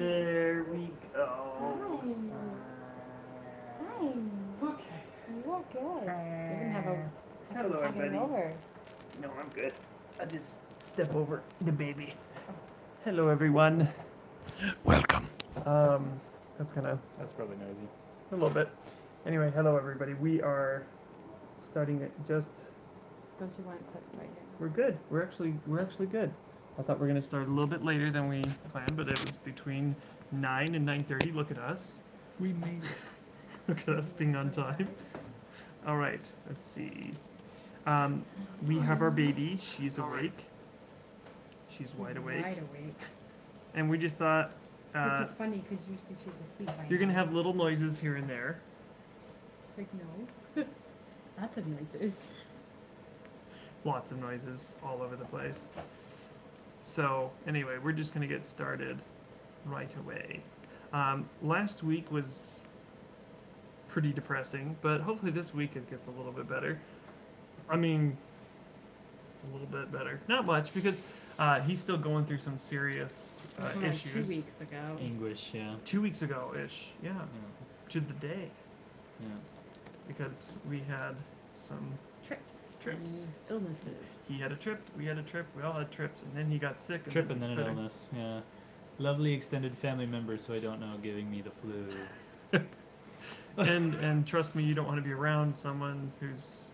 There we go. Hi. Okay. You are good. You're gonna have a Hello, everybody. over. No, I'm good. I'll just step over the baby. Hello, everyone. Welcome. That's kind of That's probably noisy. a little bit. Anyway, hello, everybody. We are starting it just. Don't you want to put right here? We're good. We're actually good. I thought we were gonna start a little bit later than we planned, but it was between 9 and 9:30. Look at us. We made it. Look at us being on time. All right. Let's see. We have our baby. She's awake. She's wide awake. Wide awake. And we just thought Which is funny because usually she's asleep by you're gonna now. have little noises here and there. She's like, no. Lots of noises. Lots of noises all over the place. So anyway, we're just gonna get started right away. Last week was pretty depressing, but hopefully this week it gets a little bit better. I mean, a little bit better. Not much, because he's still going through some serious Like issues. 2 weeks ago. English, yeah. 2 weeks ago-ish, yeah. Yeah. To the day. Yeah. Because we had some Trips. Trips. And illnesses. He had a trip, we had a trip, we all had trips, and then he got sick. Trip and then he's an better. illness, yeah. Lovely extended family members who I don't know giving me the flu. And trust me, you don't want to be around someone who's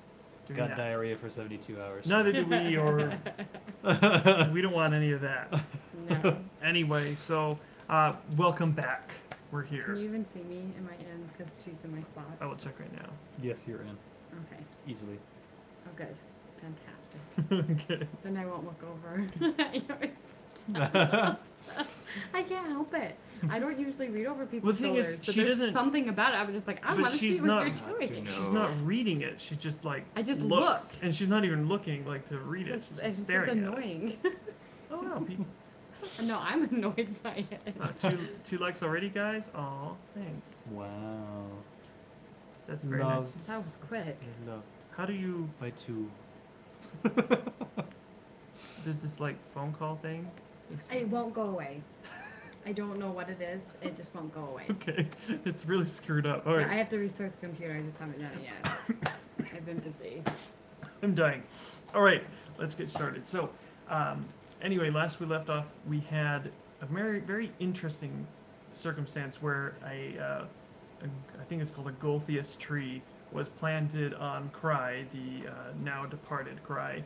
doing Got that. diarrhea for 72 hours. Neither do we, or we don't want any of that. No. Anyway, so welcome back. We're Can you here. even see me? Am I in? Because she's in my spot. I will check right now. Yes, you're in. Okay. Easily. Oh, good. Fantastic. Okay. Then I won't look over. I can't help it. I don't usually read over people's thing is, shoulders, but she there's doesn't- something about it. I was just like, I But want to see she's what not- you're Not to doing. know. She's not reading it. She just like I just looks, look. and she's not even looking like to read It's it. just, She's it's just just staring at it. annoying. Oh wow, No, I'm annoyed by it. two likes already, guys. Aw, thanks. Wow. That's very Love. nice. That was quick. You're loved How do you? by two. There's this like phone call thing. This- It won't go away. I don't know what it is. It just won't go away. Okay, it's really screwed up. All Yeah, right, I have to restart the computer. I just haven't done it yet. I've been busy. I'm dying. All right, let's get started. So, anyway, last we left off, we had a very, very interesting circumstance where I think it's called a Golthius tree, was planted on Cry, the now departed Cry,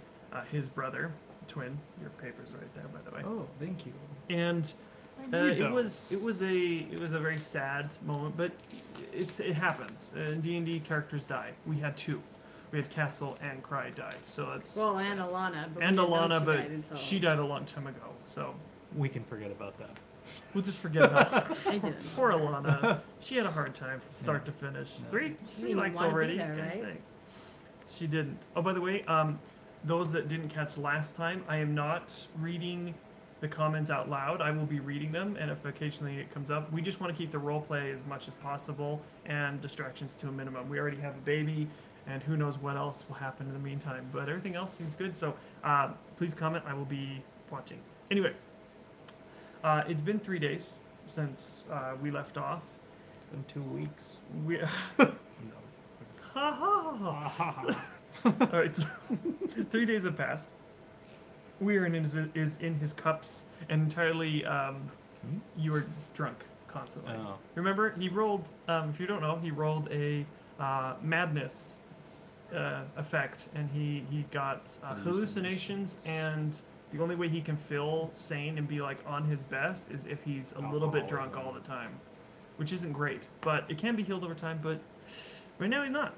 his brother, twin. Your paper's right there, by the way. Oh, thank you. And You it don't. was a very sad moment, but it happens. D&D characters die. We had two. We had Castle and Cry die. So that's Well, sad. and Alana. But And we didn't know Alana, she but died until... she died a long time ago. So We can forget about that. we'll just forget about her. I didn't. Poor Alana. She had a hard time from start to finish. Yeah. Three She didn't likes wanna be already. there, Guys, right? thanks. She didn't. Oh, by the way, those that didn't catch last time, I am not reading the comments out loud. I will be reading them, and if occasionally it comes up, we just want to keep the role play as much as possible and distractions to a minimum. We already have a baby, and who knows what else will happen in the meantime. But everything else seems good, so please comment. I will be watching. Anyway, it's been 3 days since we left off. In 2 weeks. We No. ha ha ha. All right, so 3 days have passed. Weir is in his cups and entirely. You were drunk constantly. Oh. Remember, he rolled. If you don't know, he rolled a madness effect, and he got hallucinations. And the only way he can feel sane and be like on his best is if he's a little bit drunk all the time, which isn't great. But it can be healed over time. But right now he's not.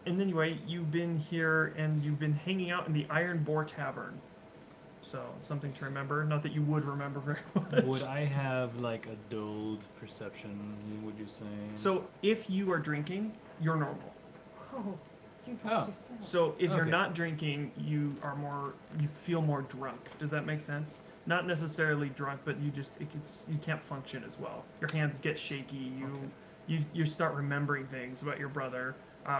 And anyway, you've been here and you've been hanging out in the Iron Boar Tavern. So, something to remember. Not that you would remember very much. Would I have like a dulled perception, would you say? So, if you are drinking, you're normal. Oh, you Oh. dropped yourself. So, if you're Okay. not drinking, you feel more drunk. Does that make sense? Not necessarily drunk, but you can't function as well. Your hands get shaky. You start remembering things about your brother.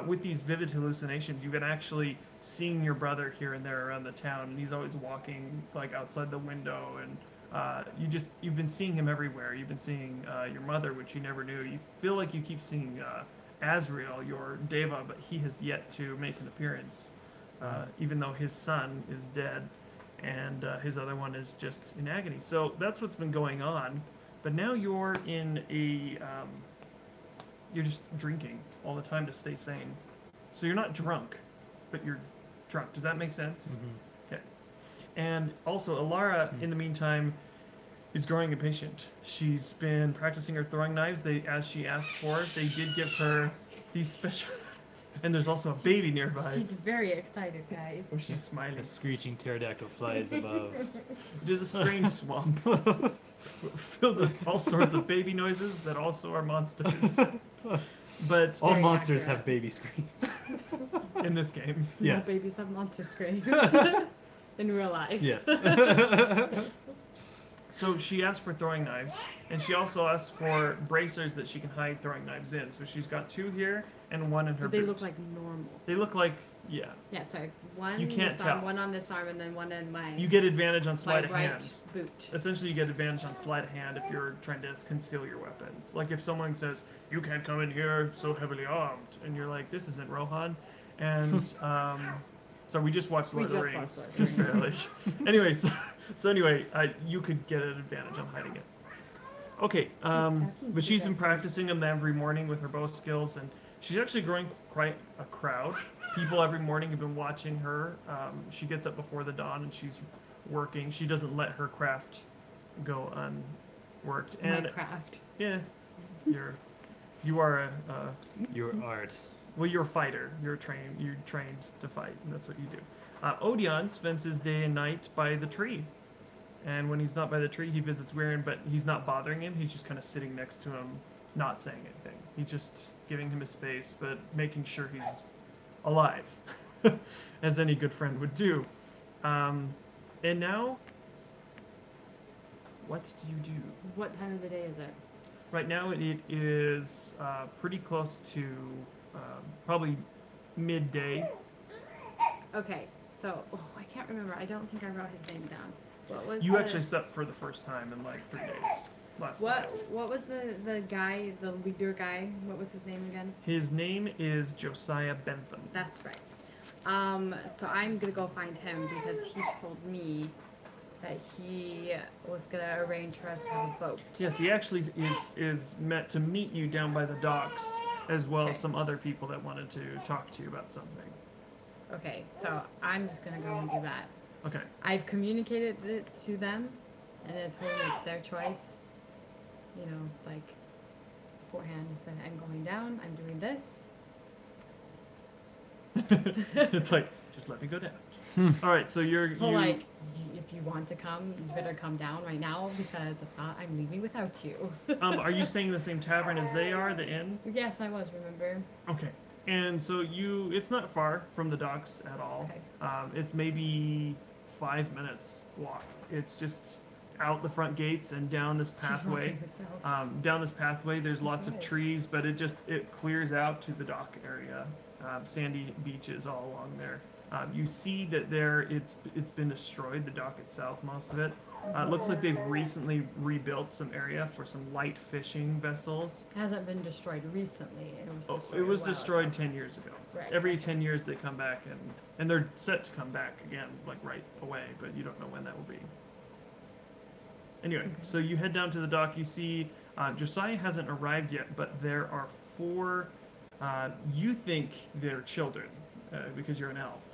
With these vivid hallucinations, you've been actually seeing your brother here and there around the town, and he's always walking like outside the window and you've been seeing him everywhere. You've been seeing your mother, which you never knew. You feel like you keep seeing Azrael, your Deva, but he has yet to make an appearance, even though his son is dead and his other one is just in agony. So that's what's been going on. But now you're in a you're just drinking all the time to stay sane. So you're not drunk, but you're drunk. Does that make sense? Mm-hmm. Okay. And also, Alara, in the meantime, is growing impatient. She's been practicing her throwing knives. As she asked for, they did give her these special. And there's also a baby nearby. She's very excited, guys. Oh, she's smiling. A screeching pterodactyl flies above. It is a strange swamp filled with all sorts of baby noises that also are monsters. But All Very monsters accurate. have baby screams. in this game, Yeah. No babies have monster screams in real life. Yes. so she asked for throwing knives, and she also asked for bracers that she can hide throwing knives in. So she's got 2 here and 1 in her But they boot. look like normal. They look like, yeah. Yeah, sorry. One You can't this arm, tell. one on this arm, and then one in my, You get advantage on my sleight of right hand. boot. Essentially, you get advantage on sleight of hand if you're trying to conceal your weapons. Like if someone says, "You can't come in here so heavily armed," and you're like, "This isn't Rohan," and so we just watched We Lord of the just Rings, watched Lord just barely. Anyways, so anyway, you could get an advantage on hiding it. Okay, talking but to she's them. been practicing them every morning with her bow skills, and she's actually growing quite a crowd. People every morning have been watching her. She gets up before the dawn and she's working. She doesn't let her craft go unworked. And My craft. yeah, you are Your art. well, you're a fighter. You're trained to fight, and that's what you do. Odion spends his day and night by the tree. And when he's not by the tree, he visits Weirin, but he's not bothering him. He's just kind of sitting next to him, not saying anything. He's just giving him his space, but making sure he's alive, as any good friend would do. And now, what do you do? What time of the day is it? Right now, it is pretty close to probably midday. Okay, so I can't remember. I don't think I wrote his name down. What was You the, actually slept for the first time in like 3 days last What night. what was the guy, the leader guy? What was his name again? His name is Josiah Bentham. That's right. So I'm gonna go find him because he told me that he was gonna arrange for us to have a boat. Yes, he actually is meant to meet you down by the docks, as well Okay. as some other people that wanted to talk to you about something. Okay, so I'm just gonna go and do that. Okay. I've communicated it to them, and it's told me it's their choice. You know, like beforehand, I said I'm going down. I'm doing this. It's like, just let me go down. All right, so you're So you, like, if you want to come, you better come down right now because if not, I'm leaving without you. are you staying in the same tavern as they are, the inn? Yes, I was. Remember? Okay. And so it's not far from the docks at all. Okay. It's maybe 5 minutes walk. It's just out the front gates and down this pathway. Down this pathway, there's lots of Okay. trees, but it clears out to the dock area. Sandy beaches all along there. You see that it's been destroyed, the dock itself, most of it. It looks like they've recently rebuilt some area for some light fishing vessels. It hasn't been destroyed recently. It was destroyed. It was a while destroyed ago. 10 years ago. Right. Every 10 years they come back, and they're set to come back again, like right away, but you don't know when that will be. Anyway, so you head down to the dock. You see Josiah hasn't arrived yet, but there are 4, you think they're children, because you're an elf.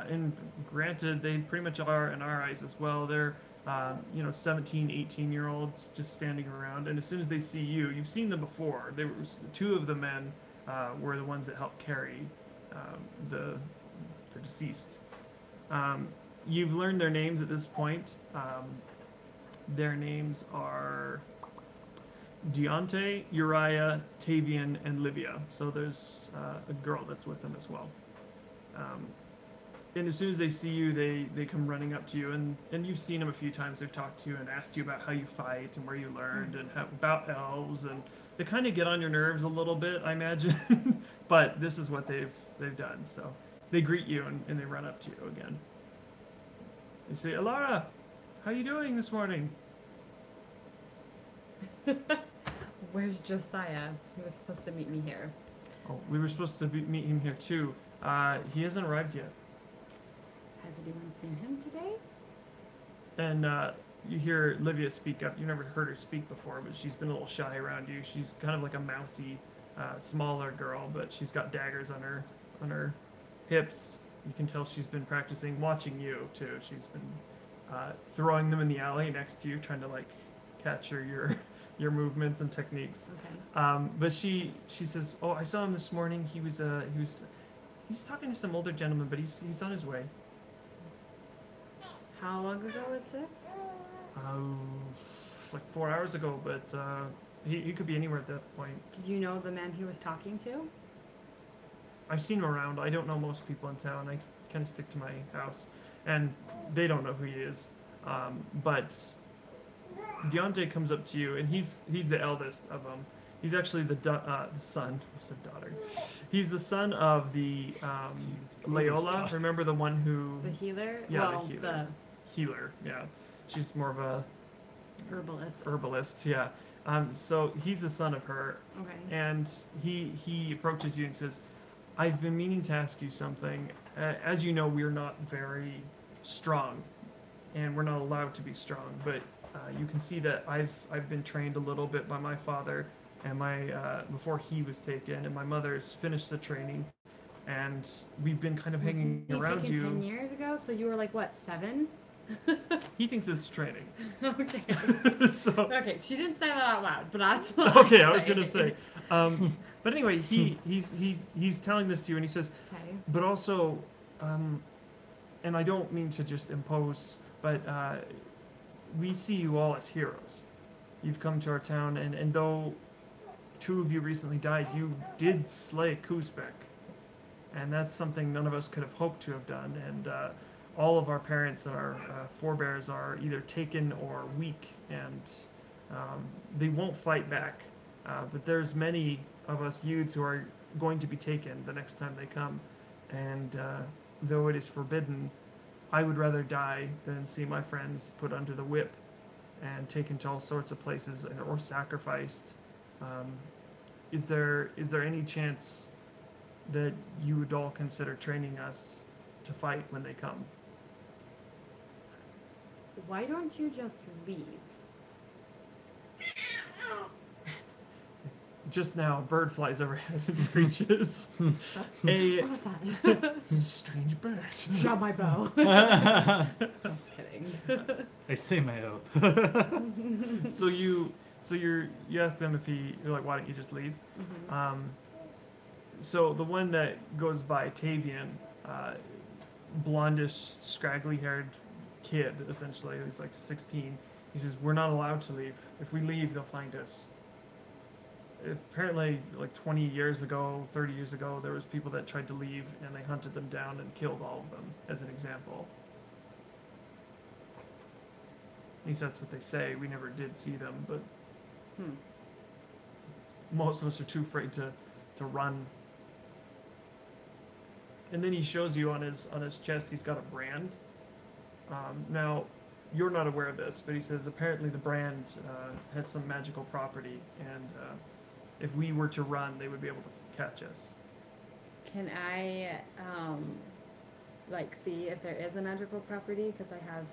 And granted, they pretty much are in our eyes as well. They're 17, 18-year-olds just standing around, and as soon as they see you, you've seen them before. They were 2 of the men were the ones that helped carry the deceased. You've learned their names at this point. Their names are Deonte, Uriah, Tavian, and Livia. So there's a girl that's with them as well. And as soon as they see you, they come running up to you, and you've seen them a few times. They've talked to you and asked you about how you fight and where you learned and about elves, and they kind of get on your nerves a little bit, I imagine. But this is what they've done. So they greet you and they run up to you again. They say, "Alara, how you doing this morning?" Where's Josiah? He was supposed to meet me here. Oh, we were supposed to meet him here too. He hasn't arrived yet. Has anyone seen him today? And you hear Livia speak up. You never heard her speak before, but she's been a little shy around you. She's kind of like a mousy, smaller girl, but she's got daggers on her hips. You can tell she's been practicing watching you too. She's been throwing them in the alley next to you, trying to like capture your movements and techniques. Okay. But she says, "Oh, I saw him this morning. He was talking to some older gentleman, but he's on his way." How long ago was this? Like 4 hours ago, but he could be anywhere at that point. Did you know the man he was talking to? I've seen him around. I don't know most people in town. I kind of stick to my house, and they don't know who he is. But Deontay comes up to you, and he's the eldest of them. He's actually the son. I said daughter. He's the son of the Leola. Remember the one who? The healer? Yeah, well, the healer. Healer. Yeah, she's more of a herbalist. Herbalist. Yeah. So he's the son of her, Okay. and he approaches you and says, "I've been meaning to ask you something. As you know, we're not very strong, and we're not allowed to be strong. But you can see that I've been trained a little bit by my father, and before he was taken, and my mother's finished the training, and we've been kind of hanging around taken you." 10 years ago, so you were like what, 7? He thinks it's training. Okay. So. Okay, she didn't say that out loud, but that's what Okay, I'm I was gonna saying. say. But anyway, he's telling this to you, and he says, Okay. but also, and I don't mean to just impose, but we see you all as heroes. You've come to our town, and though 2 of you recently died, you did slay Kuzbek, and that's something none of us could have hoped to have done. And all of our parents and our forebears are either taken or weak, and they won't fight back. But there's many of us youths who are going to be taken the next time they come, and though it is forbidden, I would rather die than see my friends put under the whip and taken to all sorts of places or sacrificed. Is there any chance that you would all consider training us to fight when they come? Why don't you just leave? Just now, a bird flies overhead and screeches. What was that? Strange bird. Drop my bow. Just kidding. I say my oath. So you ask them if you're like, why don't you just leave? Mhm. So the one that goes by Tavian, blondish, scraggly-haired kid, essentially, who's like 16. He says, we're not allowed to leave. If we leave, they'll find us. Apparently, like 20 years ago, 30 years ago, there was people that tried to leave, and they hunted them down and killed all of them, as an example. At least that's what they say. We never did see them, but most of us are too afraid to run. And then he shows you on his chest, he's got a brand. Now, you're not aware of this, but he says apparently the brand has some magical property, and if we were to run, they would be able to catch us. Can I, like, see if there is a magical property? Because I have...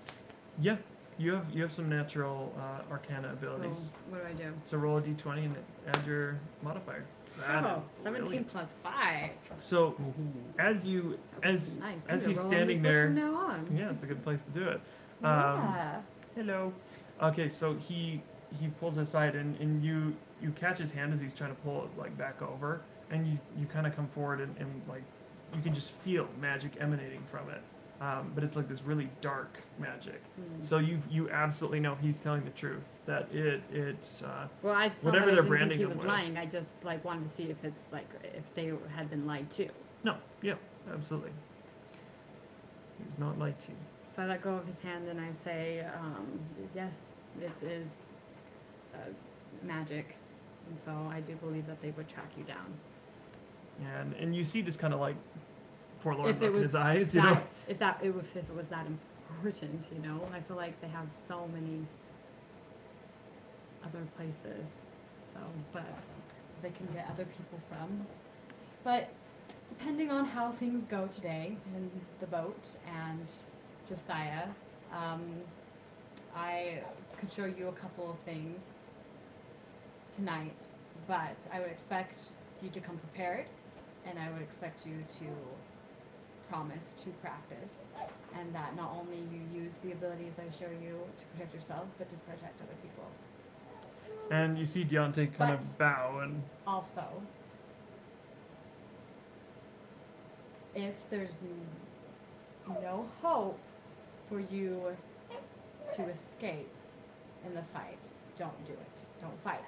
Yeah, you have some natural arcana abilities. So, what do I do? So roll a d20 and add your modifier. Oh, 17 plus 5. So as you Nice. I'm as gonna he's roll on this standing book there, from now on. yeah, it's a good place to do it. Yeah. Hello. Okay, so he pulls aside, and you catch his hand as he's trying to pull it like back over, and you kind of come forward, and like you can just feel magic emanating from it. But it's like this really dark magic. So you absolutely know he's telling the truth, that it's Well, I whatever they're they're branding branding he him was with. lying. I just like wanted to see if it's like if they had been lied to. No, yeah, absolutely. He was not lied to. So I let go of his hand and I say, yes, it is magic, and so I do believe that they would track you down. And you see this kind of like forlorn If look it in was his eyes, that, you know. if it was that important, you know, I feel like they have so many other places. So, but they can get other people from. But depending on how things go today in the boat and Josiah, I could show you a couple of things tonight, but I would expect you to come prepared, and I would expect you to promise to practice, and that not only you use the abilities I show you to protect yourself, but to protect other people. And you see Deontay kind But- of bow and Also, if there's no hope for you to escape in the fight, don't do it. Don't fight,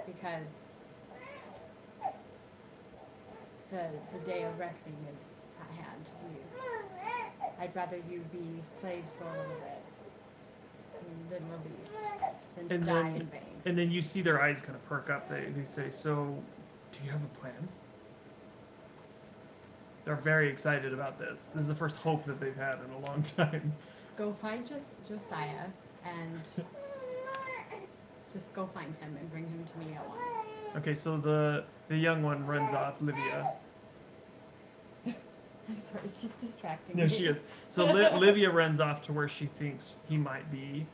because the day of reckoning is at hand. I'd rather you be slaves for a little bit than released, than to And die then- in vain. And then you see their eyes kind of perk up. They say, so, do you have a plan? They're very excited about this. This is the first hope that they've had in a long time. Go find Josiah and just go find him and bring him to me at once. Okay, so the young one runs off, Livia. I'm sorry, she's distracting No, me. she is. So Livia runs off to where she thinks he might be.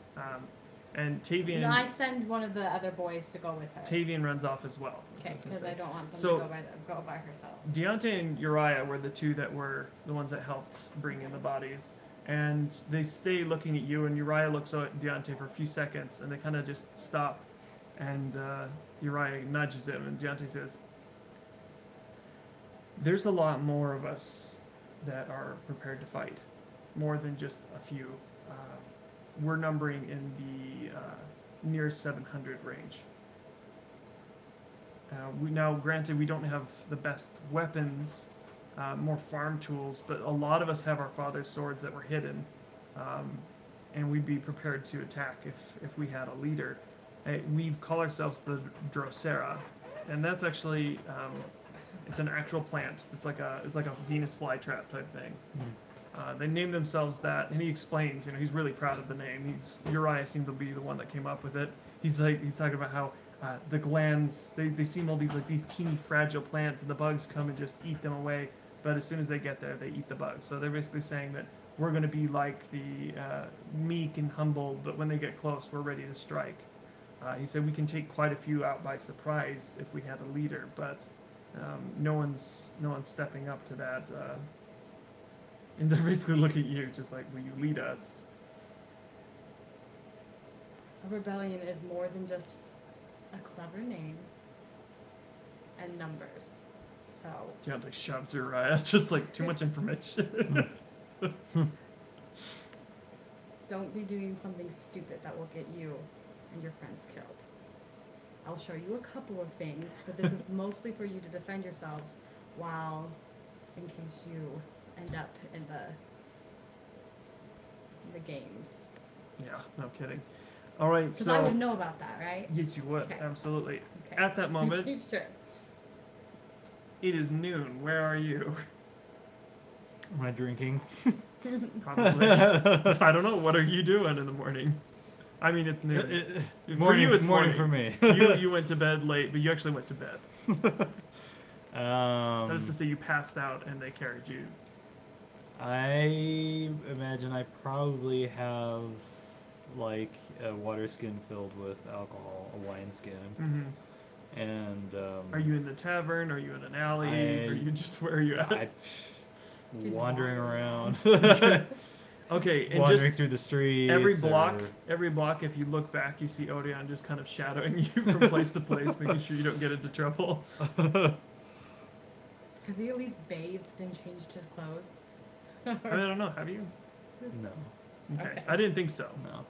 And Tavian, No, I send one of the other boys to go with her. Tavian runs off as well. Okay, was gonna because say. I don't want them So- to go by herself. Deontay and Uriah were the two that were the ones that helped bring in the bodies. And they stay looking at you, and Uriah looks at Deontay for a few seconds, and they kind of just stop. And Uriah nudges him, and Deontay says, there's a lot more of us that are prepared to fight. More than just a few. We're numbering in the near 700 range. Now, granted, we don't have the best weapons, more farm tools, but a lot of us have our father's swords that were hidden, and we'd be prepared to attack if we had a leader. We call ourselves the Drosera, and that's actually it's an actual plant. It's like a Venus flytrap type thing. They named themselves that, and he explains. He's really proud of the name. Uriah seemed to be the one that came up with it. He's talking about how the glands they seem all these teeny fragile plants, and the bugs come and just eat them away. But as soon as they get there, they eat the bugs. So they're basically saying that we're going to be like the meek and humble, but when they get close, we're ready to strike. He said we can take quite a few out by surprise if we had a leader, but no one's stepping up to that. And they're basically looking at you, just like, will you lead us? A rebellion is more than just a clever name and numbers. So Deontay shoves Uriah, just like too much information. don't be doing something stupid that will get you and your friends killed. I'll show you a couple of things, but this is mostly for you to defend yourselves while, in case you end up in the games. Yeah, no kidding. All right, Because so I would know about that, right? yes, you would, Okay. absolutely. Okay. At that Just moment- making sure. It is noon. Where are you? Am I drinking? Probably. I don't know. What are you doing in the morning? I mean, it's noon. For you, it's morning for me. you went to bed late, but you actually went to bed. That is to say, you passed out and they carried you. I imagine I probably have like a water skin filled with alcohol, a wine skin, Mm-hmm. and Are you in the tavern? Are you in an alley? Are you just where are you at? Just wandering around, Okay, and wandering just through the streets. every or- block, if you look back, you see Odeon just kind of shadowing you from place to place, making sure you don't get into trouble. Has he at least bathed and changed his clothes? I don't know. Have you? No, Okay. Okay. I didn't think so. no.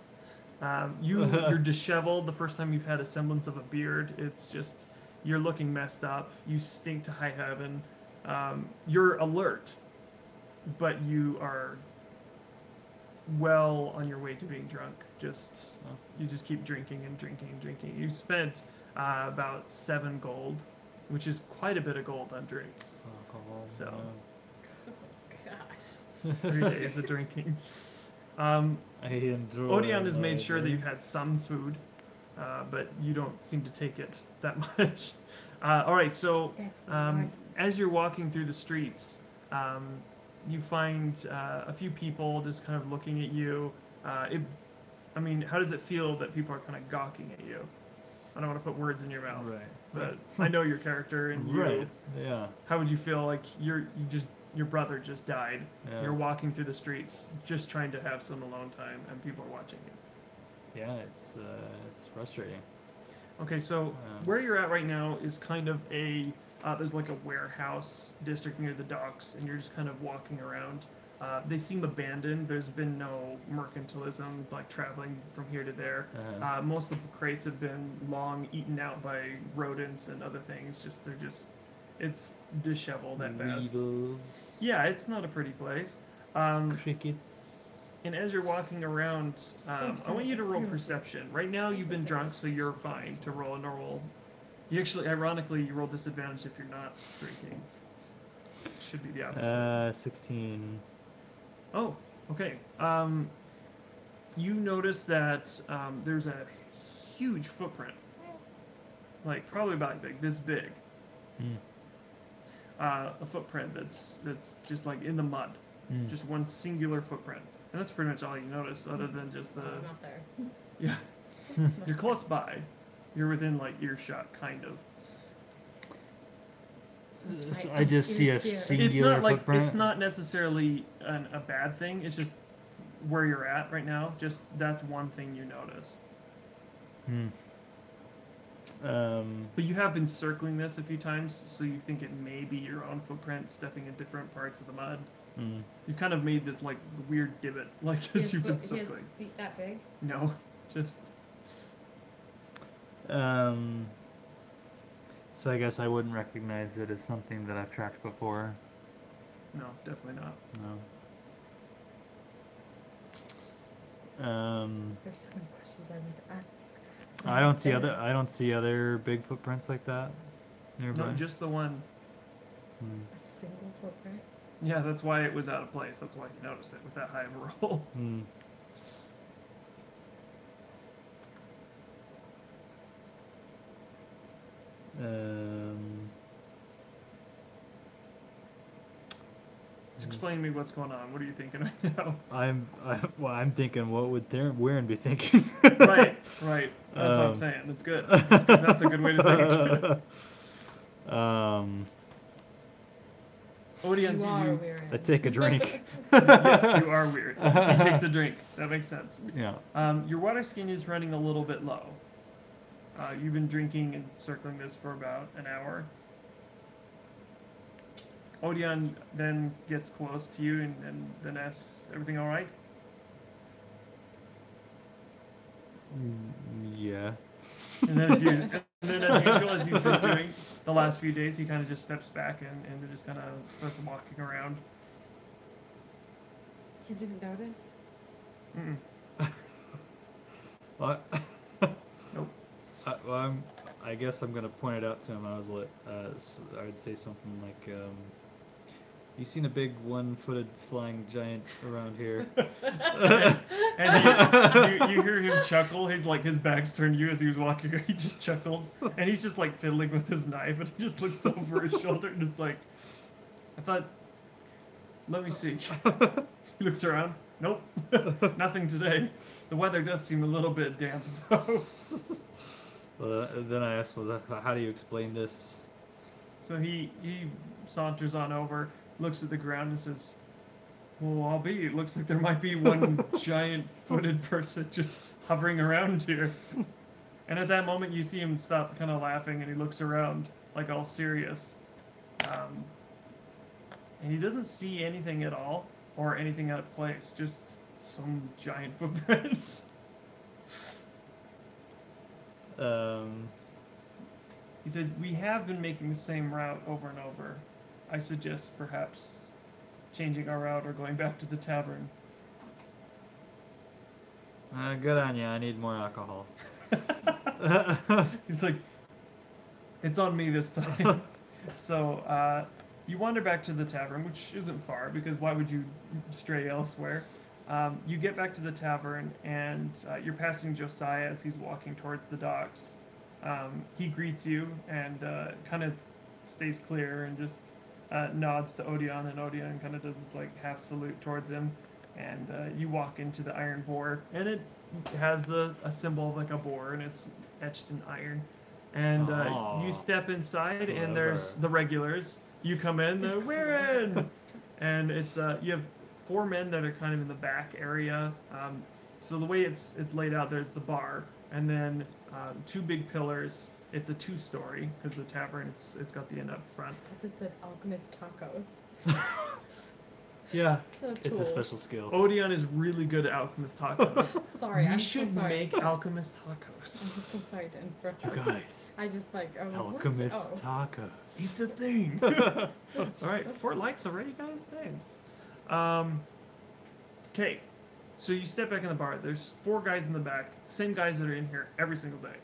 You're disheveled. The first time you've had a semblance of a beard, it's just you're looking messed up. You stink to high heaven. You're alert, but you are well on your way to being drunk. You just keep drinking and drinking and drinking. You spent about 7 gold, which is quite a bit of gold on drinks. Alcohol. So. no. Gosh. 3 days of drinking. I enjoy. Odeon has made my sure that drink. you've had some food. but you don't seem to take it that much. All right, so That's the as you're walking through the streets, you find a few people just kind of looking at you. I mean, how does it feel that people are kind of gawking at you? I don't want to put words in your mouth, Right. but I know your character and you. Right. Yeah. How would you feel like your brother just died? Yeah. You're walking through the streets, just trying to have some alone time, and people are watching you. Yeah. It's frustrating. Okay, so where you're at right now is kind of a there's like a warehouse district near the docks, and you're just kind of walking around. They seem abandoned. There's been no mercantilism, like traveling from here to there. Most of the crates have been long eaten out by rodents and other things. It's disheveled at best. Weedles. Yeah, it's not a pretty place. Crickets. And as you're walking around, I want you to roll perception. Right now, you've been drunk, so you're fine to roll a normal. You actually, ironically, you roll disadvantage if you're not drinking. Should be the opposite. 16. Oh, okay. You notice that there's a huge footprint, like probably about this big. A footprint that's just like in the mud, just one singular footprint, and that's pretty much all you notice, other than just the. I'm not there. Yeah, you're close by. You're within like earshot, kind of. That's right. I just see a It's singular It's not like footprint. it's not necessarily a bad thing. It's just where you're at right now. Just that's one thing you notice. But you have been circling this a few times, so you think it may be your own footprint stepping in different parts of the mud. You kind of made this like weird divot, like as you've been His circling. feet that big? No, just So I guess I wouldn't recognize it as something that I've tracked before. no, definitely not. No. There's so many questions I want to ask. I don't see other big footprints like that nearby. No, just the one. A single footprint? Yeah, that's why it was out of place. That's why you noticed it with that high of a roll. Just explain to me what's going on. What are you thinking right now? I'm thinking, what would Warren be thinking? right. That's what I'm saying. That's good. That's a good way to think. Odion You sees are you. weird. I take a drink. Yes, you are weird. He takes a drink. That makes sense. Yeah. Your water skin is running a little bit low. You've been drinking and circling this for about an hour. Odion then gets close to you and then asks, everything all right? Yeah. And then as usual, as he's been doing the last few days, he kind of just steps back and just kind of starts walking around. You didn't notice? Mm-mm. What? Nope. I guess I'm gonna point it out to him. I would say something like, "You seen a big one-footed flying giant around here?" And you hear him chuckle. His back's turned to you as he was walking. He just chuckles, and he's just like fiddling with his knife, and he just looks over his shoulder and is like, "I thought, let me see." He looks around. Nope, nothing today. The weather does seem a little bit damp, though. Well, then I asked, "Well, how do you explain this?" So he saunters on over, looks at the ground, and says, "Well, albeit it looks like there might be one giant-footed person just hovering around here." And at that moment, you see him stop, kind of laughing, and he looks around, like all serious. And he doesn't see anything at all, or anything out of place, just some giant footprint. He said, "We have been making the same route over and over. I suggest perhaps changing our route or going back to the tavern." Good on you. I need more alcohol. He's like, "It's on me this time." So you wander back to the tavern, which isn't far, because why would you stray elsewhere? You get back to the tavern, and you're passing Josiah as he's walking towards the docks. He greets you and kind of stays clear and just nods to Odeon, and Odeon kind of does this like half salute towards him. And you walk into the iron boar, and it has a symbol of like a boar, and it's etched in iron. And you step inside, and there's the regulars. You come in, we're in, and it's you have 4 men that are kind of in the back area. So the way it's laid out, there's the bar, and then 2 big pillars. It's a 2-story because the tavern it's got the inn up front. This is alchemist tacos. Yeah, It's a special skill. Odeon is really good at alchemist tacos. Sorry, We I'm should so sorry. make alchemist I'm tacos. so sorry to interrupt. You guys. I just like Alchemist what? tacos. It's a thing. All right, 4 likes already, guys. Thanks. Okay, so you step back in the bar. There's 4 guys in the back, same guys that are in here every single day.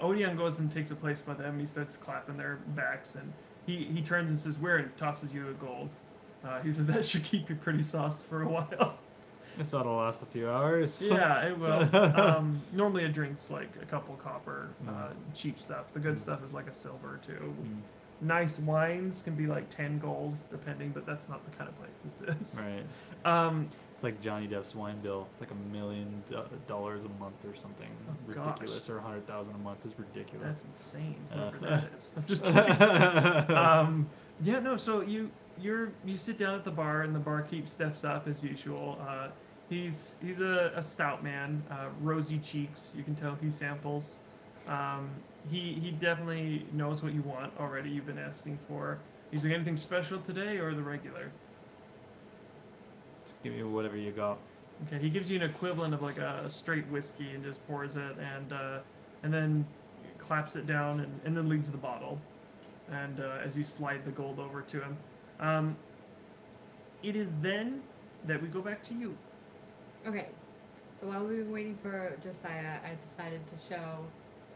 Odeon goes and takes a place by them. He starts clapping their backs, and he turns and says, "Where?" and tosses you a gold. He said that should keep you pretty sauced for a while. I thought it'll last a few hours. Yeah, it will. Normally a drink's like a couple copper, cheap stuff. The good stuff is like a silver too. Nice wines can be like 10 golds depending, but that's not the kind of place this is. Right. It's like Johnny Depp's wine bill. It's like $1 million a month or something ridiculous, or 100,000 a month is ridiculous. That's insane. Whoever that is. I'm just kidding. Yeah, no. So you sit down at the bar, and the barkeep steps up as usual. He's a stout man, rosy cheeks. You can tell he samples. He definitely knows what you want already. You've been asking for. He's like, anything special today or the regular? Give me whatever you got. Okay, he gives you an equivalent of like a straight whiskey and just pours it, and then claps it down and then leaves the bottle. And as you slide the gold over to him, it is then that we go back to you. Okay, so while we were waiting for Josiah, I decided to show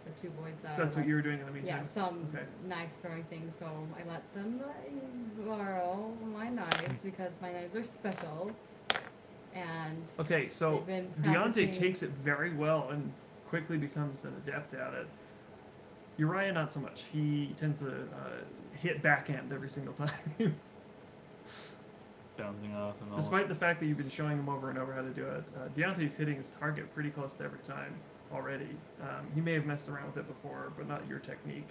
the 2 boys that So that's what you were doing in the meantime? yeah, some Okay. knife throwing things, so I let them borrow my knives because my knives are special. And Okay, so they've been Deontay practicing. takes it very well and quickly becomes an adept at it. Uriah, not so much. He tends to hit backhand every single time. Bouncing off and all. Despite the fact that you've been showing him over and over how to do it, Deontay's hitting his target pretty close to every time already. He may have messed around with it before, but not your technique.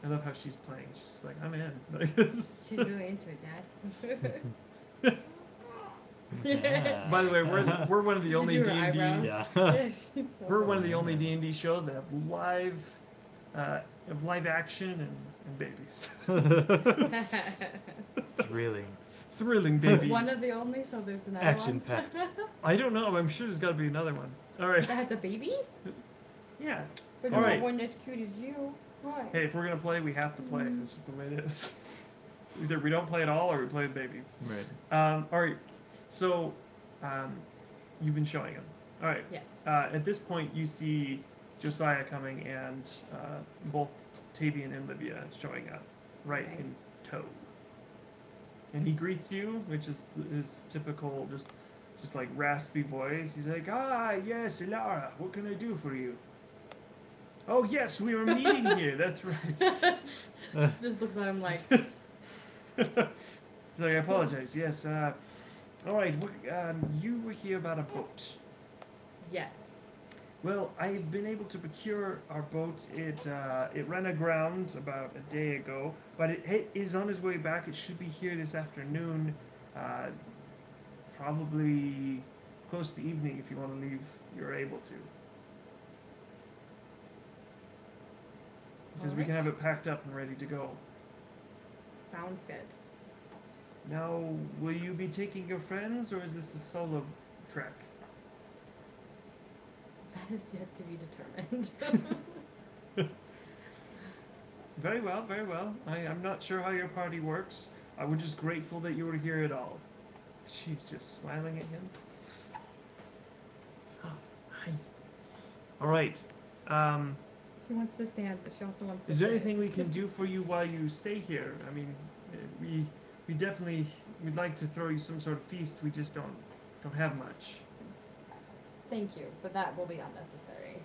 I love how she's playing. She's just like, I'm in. Like, she's really into it, Dad. Yeah. by the way, we're one of the Did you only do D her and eyebrows? D. Yeah. Yeah, she's so We're one funny. of the only D&D shows that have live action and babies. Thrilling. Thrilling baby. One of the only, so there's another Action one. packed. I don't know. I'm sure there's got to be another one. All right. That has a baby? Yeah. But All not right. one as cute as you. Why? Hey, if we're gonna play, we have to play. It's just the way it is. Either we don't play at all, or we play with babies. Right. All right. So, you've been showing him. All right. Yes. At this point, you see Josiah coming, and both Tavian and Livia showing up, right Okay. in tow. And he greets you, which is his typical, just like raspy voice. He's like, "Ah, yes, Ilara, what can I do for you?" "Oh, yes, we were meeting here. That's right." Just looks at him like, He's like, "I apologize. Yes. All right. You were here about a boat. yes. Well, I've been able to procure our boat. It ran aground about a day ago, but it is on its way back. It should be here this afternoon, probably close to evening. If you want to leave, you're able to." He says we can have it packed up and ready to go. Sounds good. Now, will you be taking your friends, or is this a solo trek? That is yet to be determined. Very well, very well. I'm not sure how your party works. We're just grateful that you were here at all. She's just smiling at him. Oh, hi. All right. She wants to stand, but she also wants to Is there sit. anything we can do for you while you stay here? I mean, we definitely would like to throw you some sort of feast. We just don't don't have much. Thank you, but that will be unnecessary.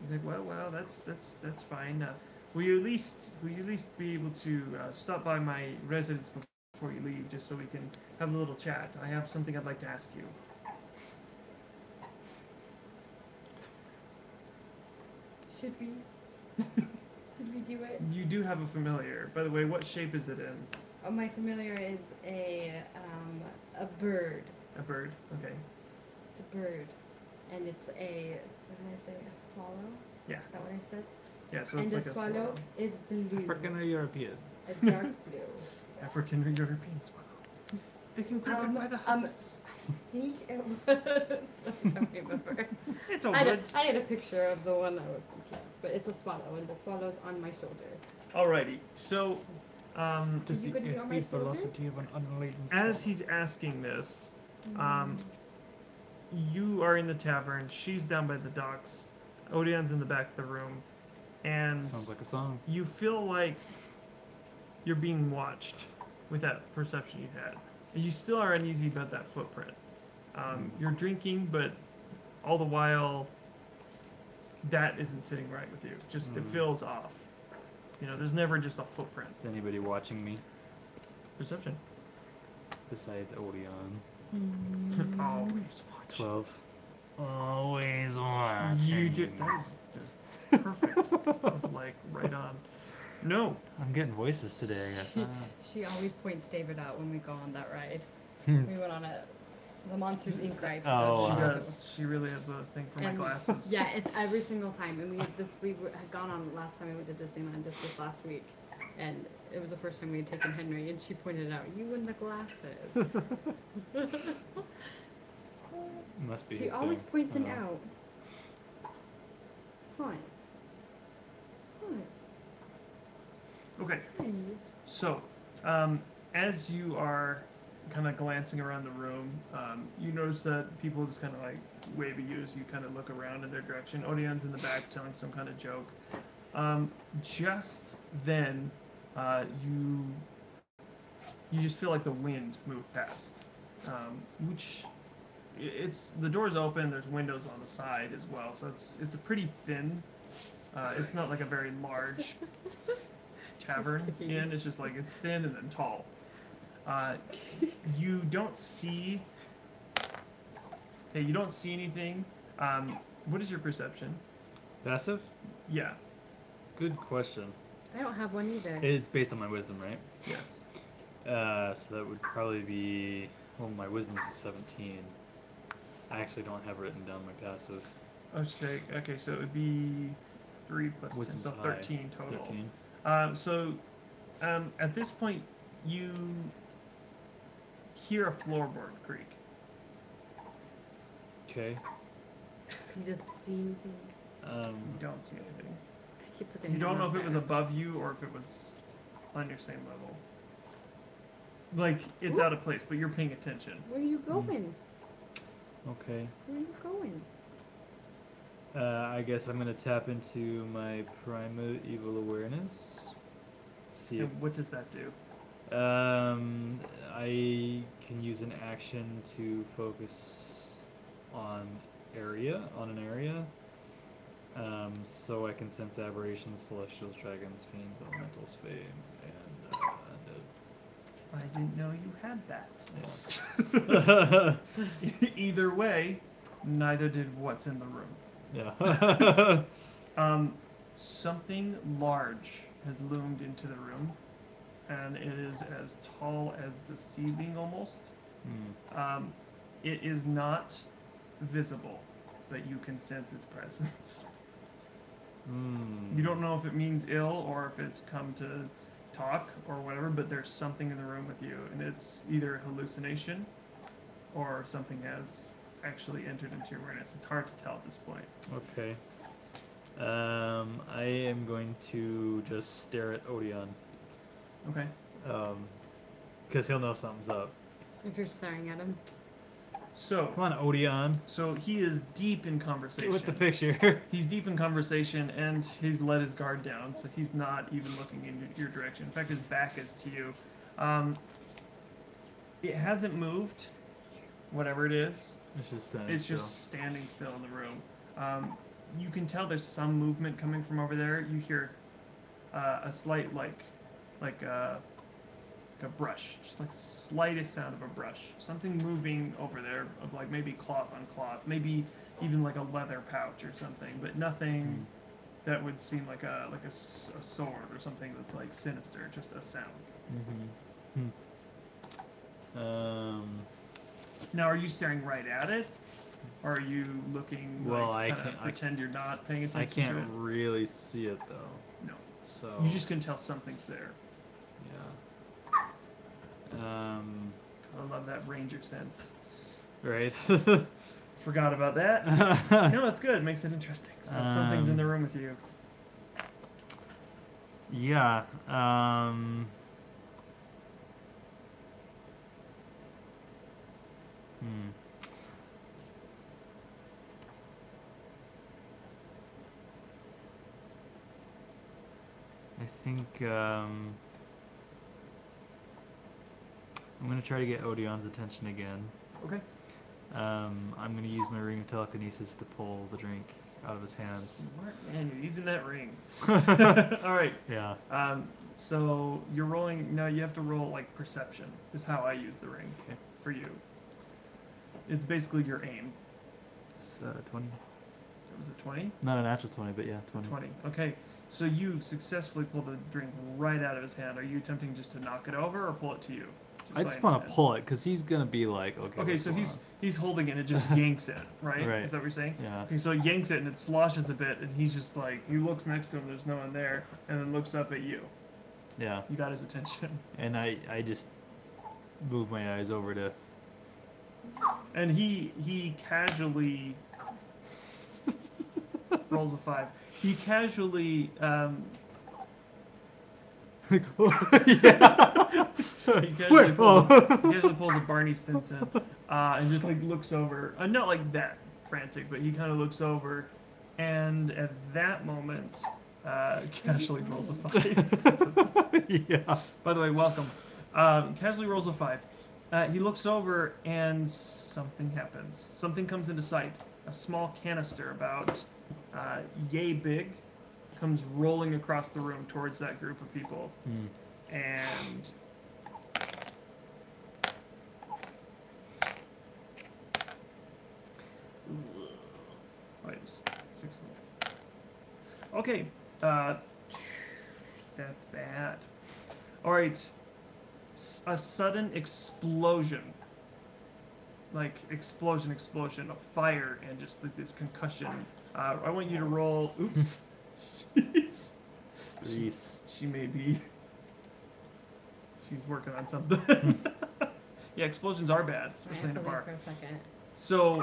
He's like, well, that's fine. Will you at least be able to stop by my residence before you leave, just so we can have a little chat? I have something I'd like to ask you. Should we? Should we do it? You do have a familiar. By the way, what shape is it in? Oh, my familiar is a bird. A bird. Okay. It's a bird, and it's a what did I say? A swallow. Yeah. Is that what I said? Yeah. So And it's the like swallow is blue. African or European? A dark blue. African or European swallow. They can grab it by the husks. I think it was. I don't remember. It's all I good. had a picture of the one I was thinking of, but it's a swallow, and the swallow's on my shoulder. Alrighty. So, Does you the gonna be on my airspeed shoulder? velocity of an unladen as swallow- he's asking this, you are in the tavern. She's down by the docks. Odion's in the back of the room, and Sounds like a song. you feel like you're being watched with that perception you had. And you still are uneasy about that footprint. You're drinking, but all the while, that isn't sitting right with you. Just it feels off. You know, there's never just a footprint. Is anybody watching me Perception. besides Odeon? Always watch. 12. Always watching. You did. That was perfect. That was like right on. No. I'm getting voices today, I guess. She always points David out when we go on that ride. Hmm. We went on the Monsters Inc. ride. Oh, She wow. does. She really has a thing for my And- glasses. Yeah, it's every single time. And we had gone on last time we went to Disneyland just this last week, and it was the first time we had taken Henry, and she pointed out, "You and the glasses." Must be. She a always thing. points him Oh. out. Hi. Okay. Hi. So, as you are kind of glancing around the room, you notice that people just kind of like wave at you as you kind of look around in their direction. Odion's in the back telling some kind of joke. Just then, you just feel like the wind move past, which it's the door's open. There's windows on the side as well, so it's a pretty thin. It's not like a very large tavern inn. It's just like it's thin and then tall. You don't see. Hey, you don't see anything. What is your perception? Passive? Yeah. Good question. I don't have one either. It's based on my wisdom, right? Yes. So that would probably be. Well, my wisdom is 17. I actually don't have written down my passive. Okay, so it would be 3 plus 10, Wisdom's so high. 13 total. 13. At this point, you hear a floorboard creak. Okay. You just see anything? You don't see anything. I keep forgetting. You don't I'm know not if it was there. above you or if it was on your same level. Like, it's Ooh. out of place, but you're paying attention. Where are you going? Okay. Where are you going? I guess I'm gonna tap into my primal evil awareness. See if And what does that do? I can use an action to focus on an area. So I can sense aberrations, celestials, dragons, fiends, elementals, fame, and undead. I didn't know you had that. Yeah. Either way, neither did what's in the room. Yeah. Something large has loomed into the room, and it is as tall as the ceiling almost. It is not visible, but you can sense its presence. You don't know if it means ill or if it's come to talk or whatever, but there's something in the room with you, and it's either a hallucination or something has actually entered into your awareness. It's hard to tell at this point. Okay. I am going to just stare at Odeon. Okay. Because he'll know something's up. If you're staring at him. So, Come on, Odeon. so he is deep in conversation. Get with the picture. He's deep in conversation, and he's let his guard down, so he's not even looking in your direction. In fact, his back is to you. It hasn't moved whatever it is. It's just standing It's still. just standing still in the room. You can tell there's some movement coming from over there. You hear a slight like a brush, just like the slightest sound of a brush. Something moving over there, of like maybe cloth on cloth, maybe even like a leather pouch or something, but nothing that would seem like a sword or something that's like sinister. Just a sound. Now, are you staring right at it, or are you looking? Well, like, I can't pretend you're not paying attention. I can't to it? really see it though. No. So You just can tell something's there. yeah. I love that ranger sense. Right. Forgot about that. No, it's good. It makes it interesting. So something's in the room with you. Yeah. I think I'm gonna try to get Odeon's attention again. Okay. I'm gonna use my ring of telekinesis to pull the drink out of his hands. Smart man, you're using that ring. All right. Yeah. So you're rolling. No, you have to roll like perception. Is how I use the ring. Okay. For you. It's basically your aim. It's 20. Was it 20? Not a natural 20, but yeah, 20. 20. Okay. So you successfully pull the drink right out of his hand. Are you attempting just to knock it over or pull it to you? I just want to pull it because he's gonna be like, okay. Okay, what's so going he's holding it and it just yanks it, right? Right. Is that what you're saying? Yeah. Okay, so it yanks it and it sloshes a bit, and he's just like, he looks next to him, there's no one there, and then looks up at you. Yeah. You got his attention. And I just move my eyes over to. And he casually rolls a 5. He casually yeah. he casually pulls a Barney Stinson and just like looks over. Not like that frantic, but he kind of looks over, and at that moment, casually rolls a 5. Yeah. By the way, welcome. Casually rolls a 5. He looks over and something happens. Something comes into sight. A small canister about yay big comes rolling across the room towards that group of people. And wait, 600. Okay, that's bad. All right, a sudden explosion, like explosion of fire, and just like this concussion. I want you to roll. Oops. Reese. She may be. She's working on something. Yeah, explosions are bad, especially in a bar. For a second. So,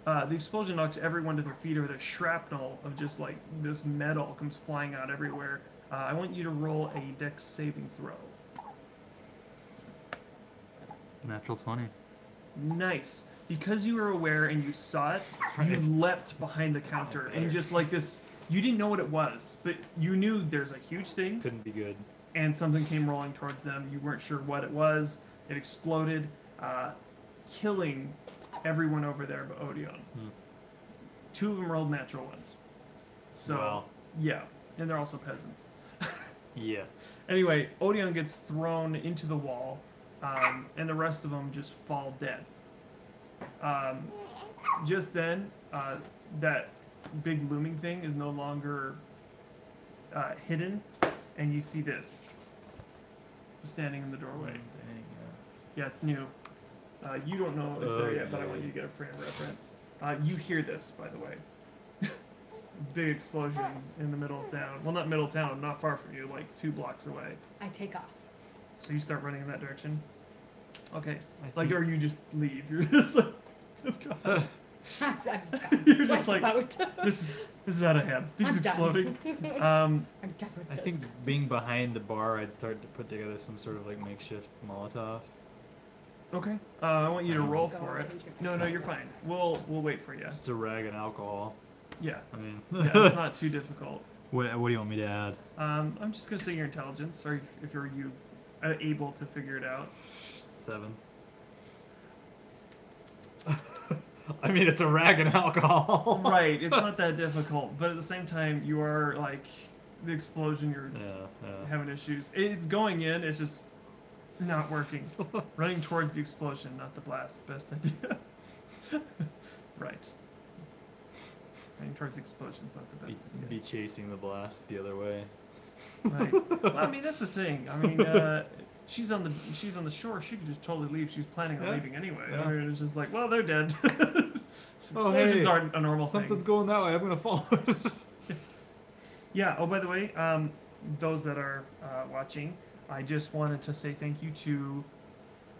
the explosion knocks everyone to their feet, or the shrapnel of just like this metal comes flying out everywhere. I want you to roll a dex saving throw. Natural 20. Nice. Because you were aware and you saw it, you leapt behind the counter and just like this. You didn't know what it was, but you knew there's a huge thing. Couldn't be good. And something came rolling towards them. You weren't sure what it was. It exploded, killing everyone over there but Odeon. 2 of them rolled natural ones. So, wow. Yeah. And they're also peasants. Yeah. Anyway, Odeon gets thrown into the wall, and the rest of them just fall dead. Just then, that big looming thing is no longer hidden, and you see this standing in the doorway. Dang, Yeah, it's new. You don't know it's there yet, but I want you to get a frame reference. You hear this, by the way. Big explosion in the middle of town. Well, not middle of town, not far from you, like 2 blocks away. I take off. So you start running in that direction. Okay. I Like, think- or you just leave. You're just like, oh God. I'm just You're just like, out. this is out of hand. Things I'm done. exploding. I'm done with I this. think being behind the bar, I'd start to put together some sort of like makeshift Molotov. Okay. I want you to roll Go for it. change your No, you're fine. We'll wait for you. Just a rag and alcohol. Yeah. I mean, Yeah, it's not too difficult. what do you want me to add? I'm just gonna say your intelligence, or if you're able to figure it out. 7. I mean, it's a rag and alcohol. Right, it's not that difficult, but at the same time, you are like the explosion. You're Yeah. having issues. It's going in. It's just not working. Running towards the explosion, not the blast. Best idea. Right. Running towards the explosion is not the best idea. Be chasing the blast the other way. Right. Well, I mean, that's the thing. I mean, she's on the shore. She could just totally leave. She was planning on Yeah. leaving anyway. Yeah. I mean, it's just like, well, they're dead. Oh, Explosions hey, aren't a normal Something's thing. going that way. I'm gonna follow it. Yeah. Oh, by the way, those that are watching, I just wanted to say thank you to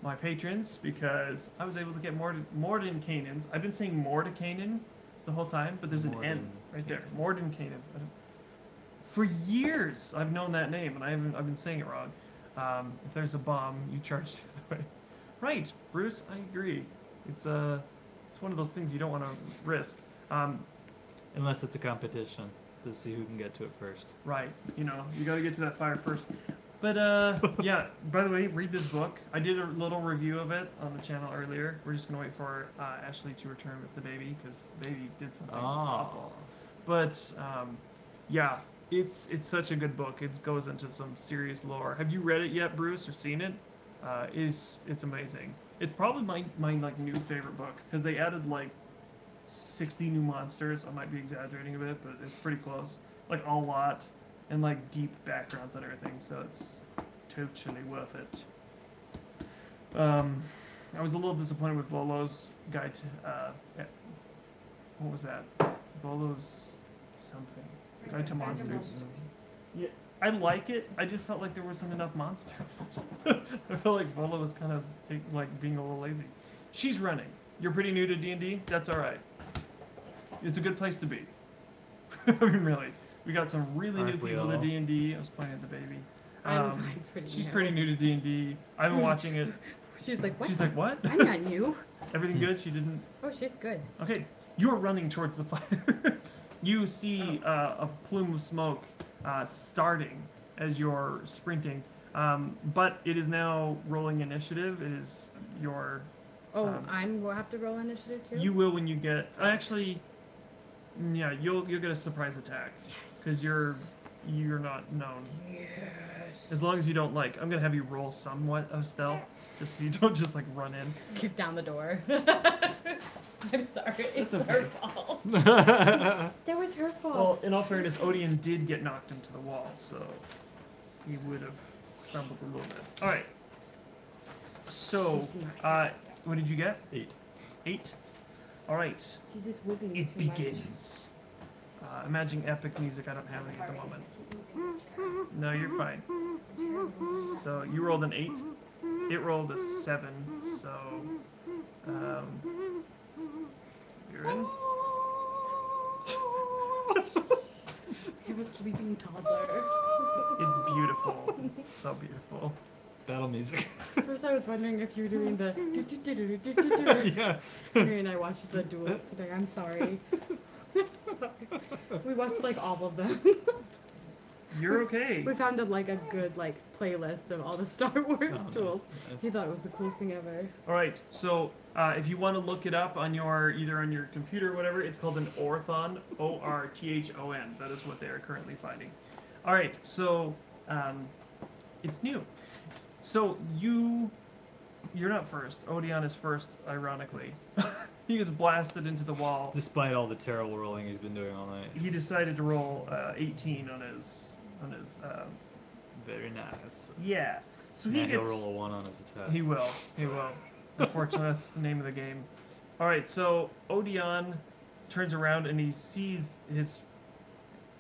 my patrons because I was able to get Morden Canaans. I've been saying Mordecainan the whole time, but there's an N right there. Morden Canaan. For years, I've known that name, and I've been saying it wrong. If there's a bomb, you charge the other way. Right, Bruce. I agree. It's one of those things you don't want to risk. Unless it's a competition to see who can get to it first. Right. You know, you got to get to that fire first. But yeah. By the way, read this book. I did a little review of it on the channel earlier. We're just gonna wait for Ashley to return with the baby because the baby did something awful. But yeah, it's such a good book. It goes into some serious lore. Have you read it yet, Bruce, or seen it? It's amazing. It's probably my like new favorite book because they added like 60 new monsters. I might be exaggerating a bit, but it's pretty close. Like a lot. And like deep backgrounds and everything, so it's totally worth it. I was a little disappointed with Volo's guide to, what was that? Volo's something. Guide to Monsters. Yeah, I like it. I just felt like there wasn't enough monsters. I felt like Volo was kind of like being a little lazy. She's running. You're pretty new to D&D. That's all right. It's a good place to be. I mean, really. We got some really Aren't new we people to all? D&D. I was playing with the baby. I'm pretty She's new. pretty new to D&D. I've been watching it. She's like, what? She's like, what? I'm not new. Everything good? She didn't... Oh, she's good. Okay, you're running towards the fire. You see a plume of smoke starting as you're sprinting. But it is now rolling initiative. It is your... Oh, will have to roll initiative too? You will when you get... Actually, yeah, you'll get a surprise attack. Yes. Because you're not known. Yes. As long as you don't like... I'm going to have you roll somewhat of stealth. Just so you don't just like run in. Kick down the door. I'm sorry. It's That's her okay. fault. That was her fault. Well, in all fairness, Odeon did get knocked into the wall, so he would have stumbled a little bit. All right. So, what did you get? 8. 8. All right. She's just whooping It too much. begins. Imagine epic music. I don't have any at the moment. No, you're fine. So you rolled an 8. It rolled a 7. So you're in. I have a sleeping toddler. It's beautiful. It's so beautiful. Battle music. First, I was wondering if you were doing the. Yeah. Henry and I watched the duels today. I'm sorry. Sorry. We watched like all of them. You're okay. We found a good playlist of all the Star Wars Oh, duels. nice. He thought it was the coolest thing ever. All right. So if you want to look it up on either on your computer or whatever, it's called an Orthon. Orthon. That is what they are currently finding. All right. So it's new. So you're not first. Odeon is first, ironically. He gets blasted into the wall. Despite all the terrible rolling he's been doing all night. He decided to roll 18 on his. Very nice. Yeah. So Now he he'll gets. roll a 1 on his attack. He will. He will. Unfortunately, that's the name of the game. All right. So Odeon turns around and he sees his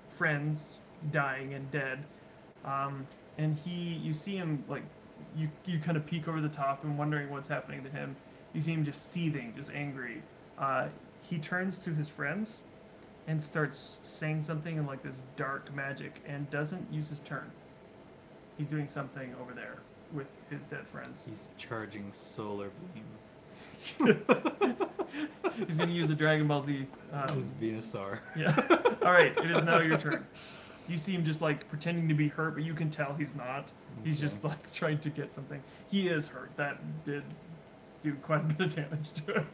friends dying and dead, and you see him like you kind of peek over the top and wondering what's happening to him. You see him just seething, just angry. He turns to his friends and starts saying something in like this dark magic and doesn't use his turn. He's doing something over there with his dead friends. He's charging solar beam. He's gonna use the Dragon Ball Z. His Venusaur. Yeah. All right. It is now your turn. You see him just like pretending to be hurt, but you can tell he's not. He's Okay. just like trying to get something. He is hurt. That did do quite a bit of damage to him.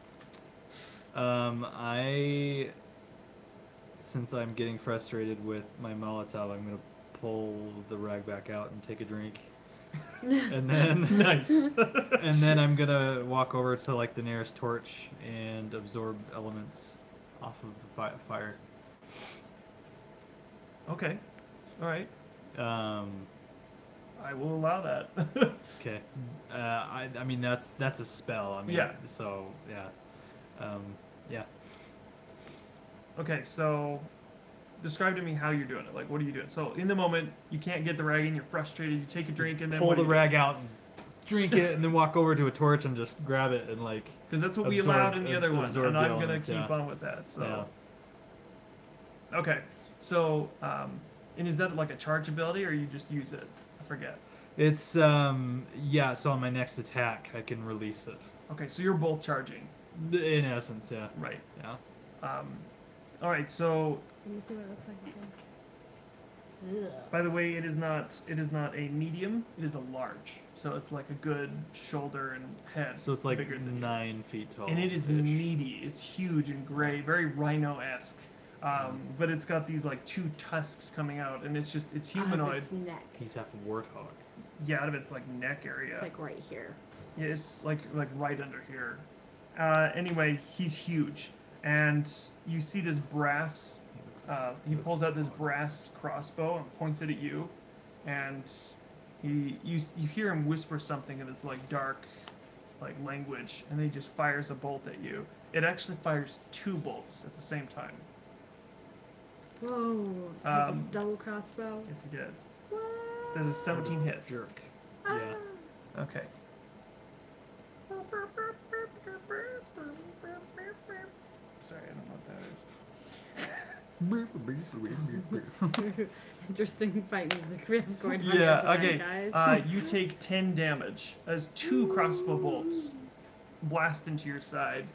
Since I'm getting frustrated with my Molotov, I'm gonna pull the rag back out and take a drink, and then Nice. and then I'm gonna walk over to like the nearest torch and absorb elements off of the fire. Okay. All right. Um, I will allow that. okay. I mean that's a spell. I mean, Yeah. So yeah. Yeah. Okay, so describe to me how you're doing it. Like, what are you doing? So in the moment, you can't get the rag in. You're frustrated. You take a drink and then Pull the rag out and drink it, and then walk over to a torch and just grab it and like. Because that's what we absorb- allowed in the other one, absorb and the I'm gonna elements, keep yeah. on with that. So. Yeah. Okay, so and is that like a charge ability, or you just use it? I forget. It's yeah. So on my next attack, I can release it. Okay, so you're both charging. In essence, yeah. Right. Yeah. All right. So Let me see what it looks like again. by the way, it is not a medium. It is a large. So it's like a good shoulder and head. So it's like bigger than you. 9 feet tall. And it is meaty. It's huge and gray, very rhino-esque. But it's got these like 2 tusks coming out, and it's humanoid. Out of its neck. He's half a warthog. Yeah, out of its like neck area. It's like right here. Yeah, it's like right under here. Anyway, he's huge, and you see this brass. He pulls out this brass crossbow and points it at you, and you hear him whisper something in this like dark, like language, and then he just fires a bolt at you. It actually fires 2 bolts at the same time. Whoa. Has a double crossbow. Yes, he does. What? There's a 17 hit. Jerk. Ah. Yeah. Okay. Sorry, I don't know what that is. Interesting fight music we have going on Yeah, here tonight, okay. guys. You take 10 damage as 2 crossbow bolts blast into your side.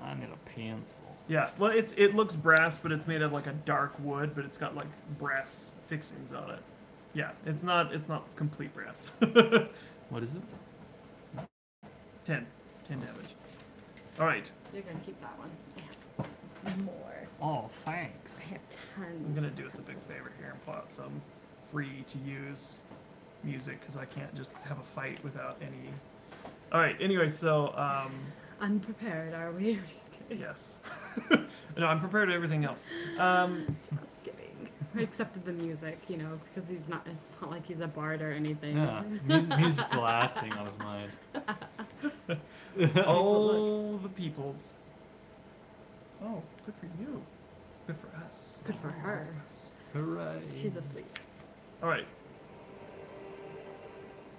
I need a pencil. Yeah, well, it looks brass, but it's made of like a dark wood, but it's got like brass fixings on it. Yeah, it's not complete brass. What is it? 10 damage. All right, You're gonna keep that one. I have more. Oh, thanks. I have tons. I'm gonna do us a big favor here and plot some free to use music because I can't just have a fight without any. All right. Anyway, so Unprepared, are we? I'm just kidding. yes. No, I'm prepared to everything else. Just kidding. I accepted the music, you know, because it's not like he's a bard or anything. Yeah. Music's the last thing on his mind. All the peoples. Oh, good for you. Good for us. Good for her. Us. Hooray. She's asleep. All right.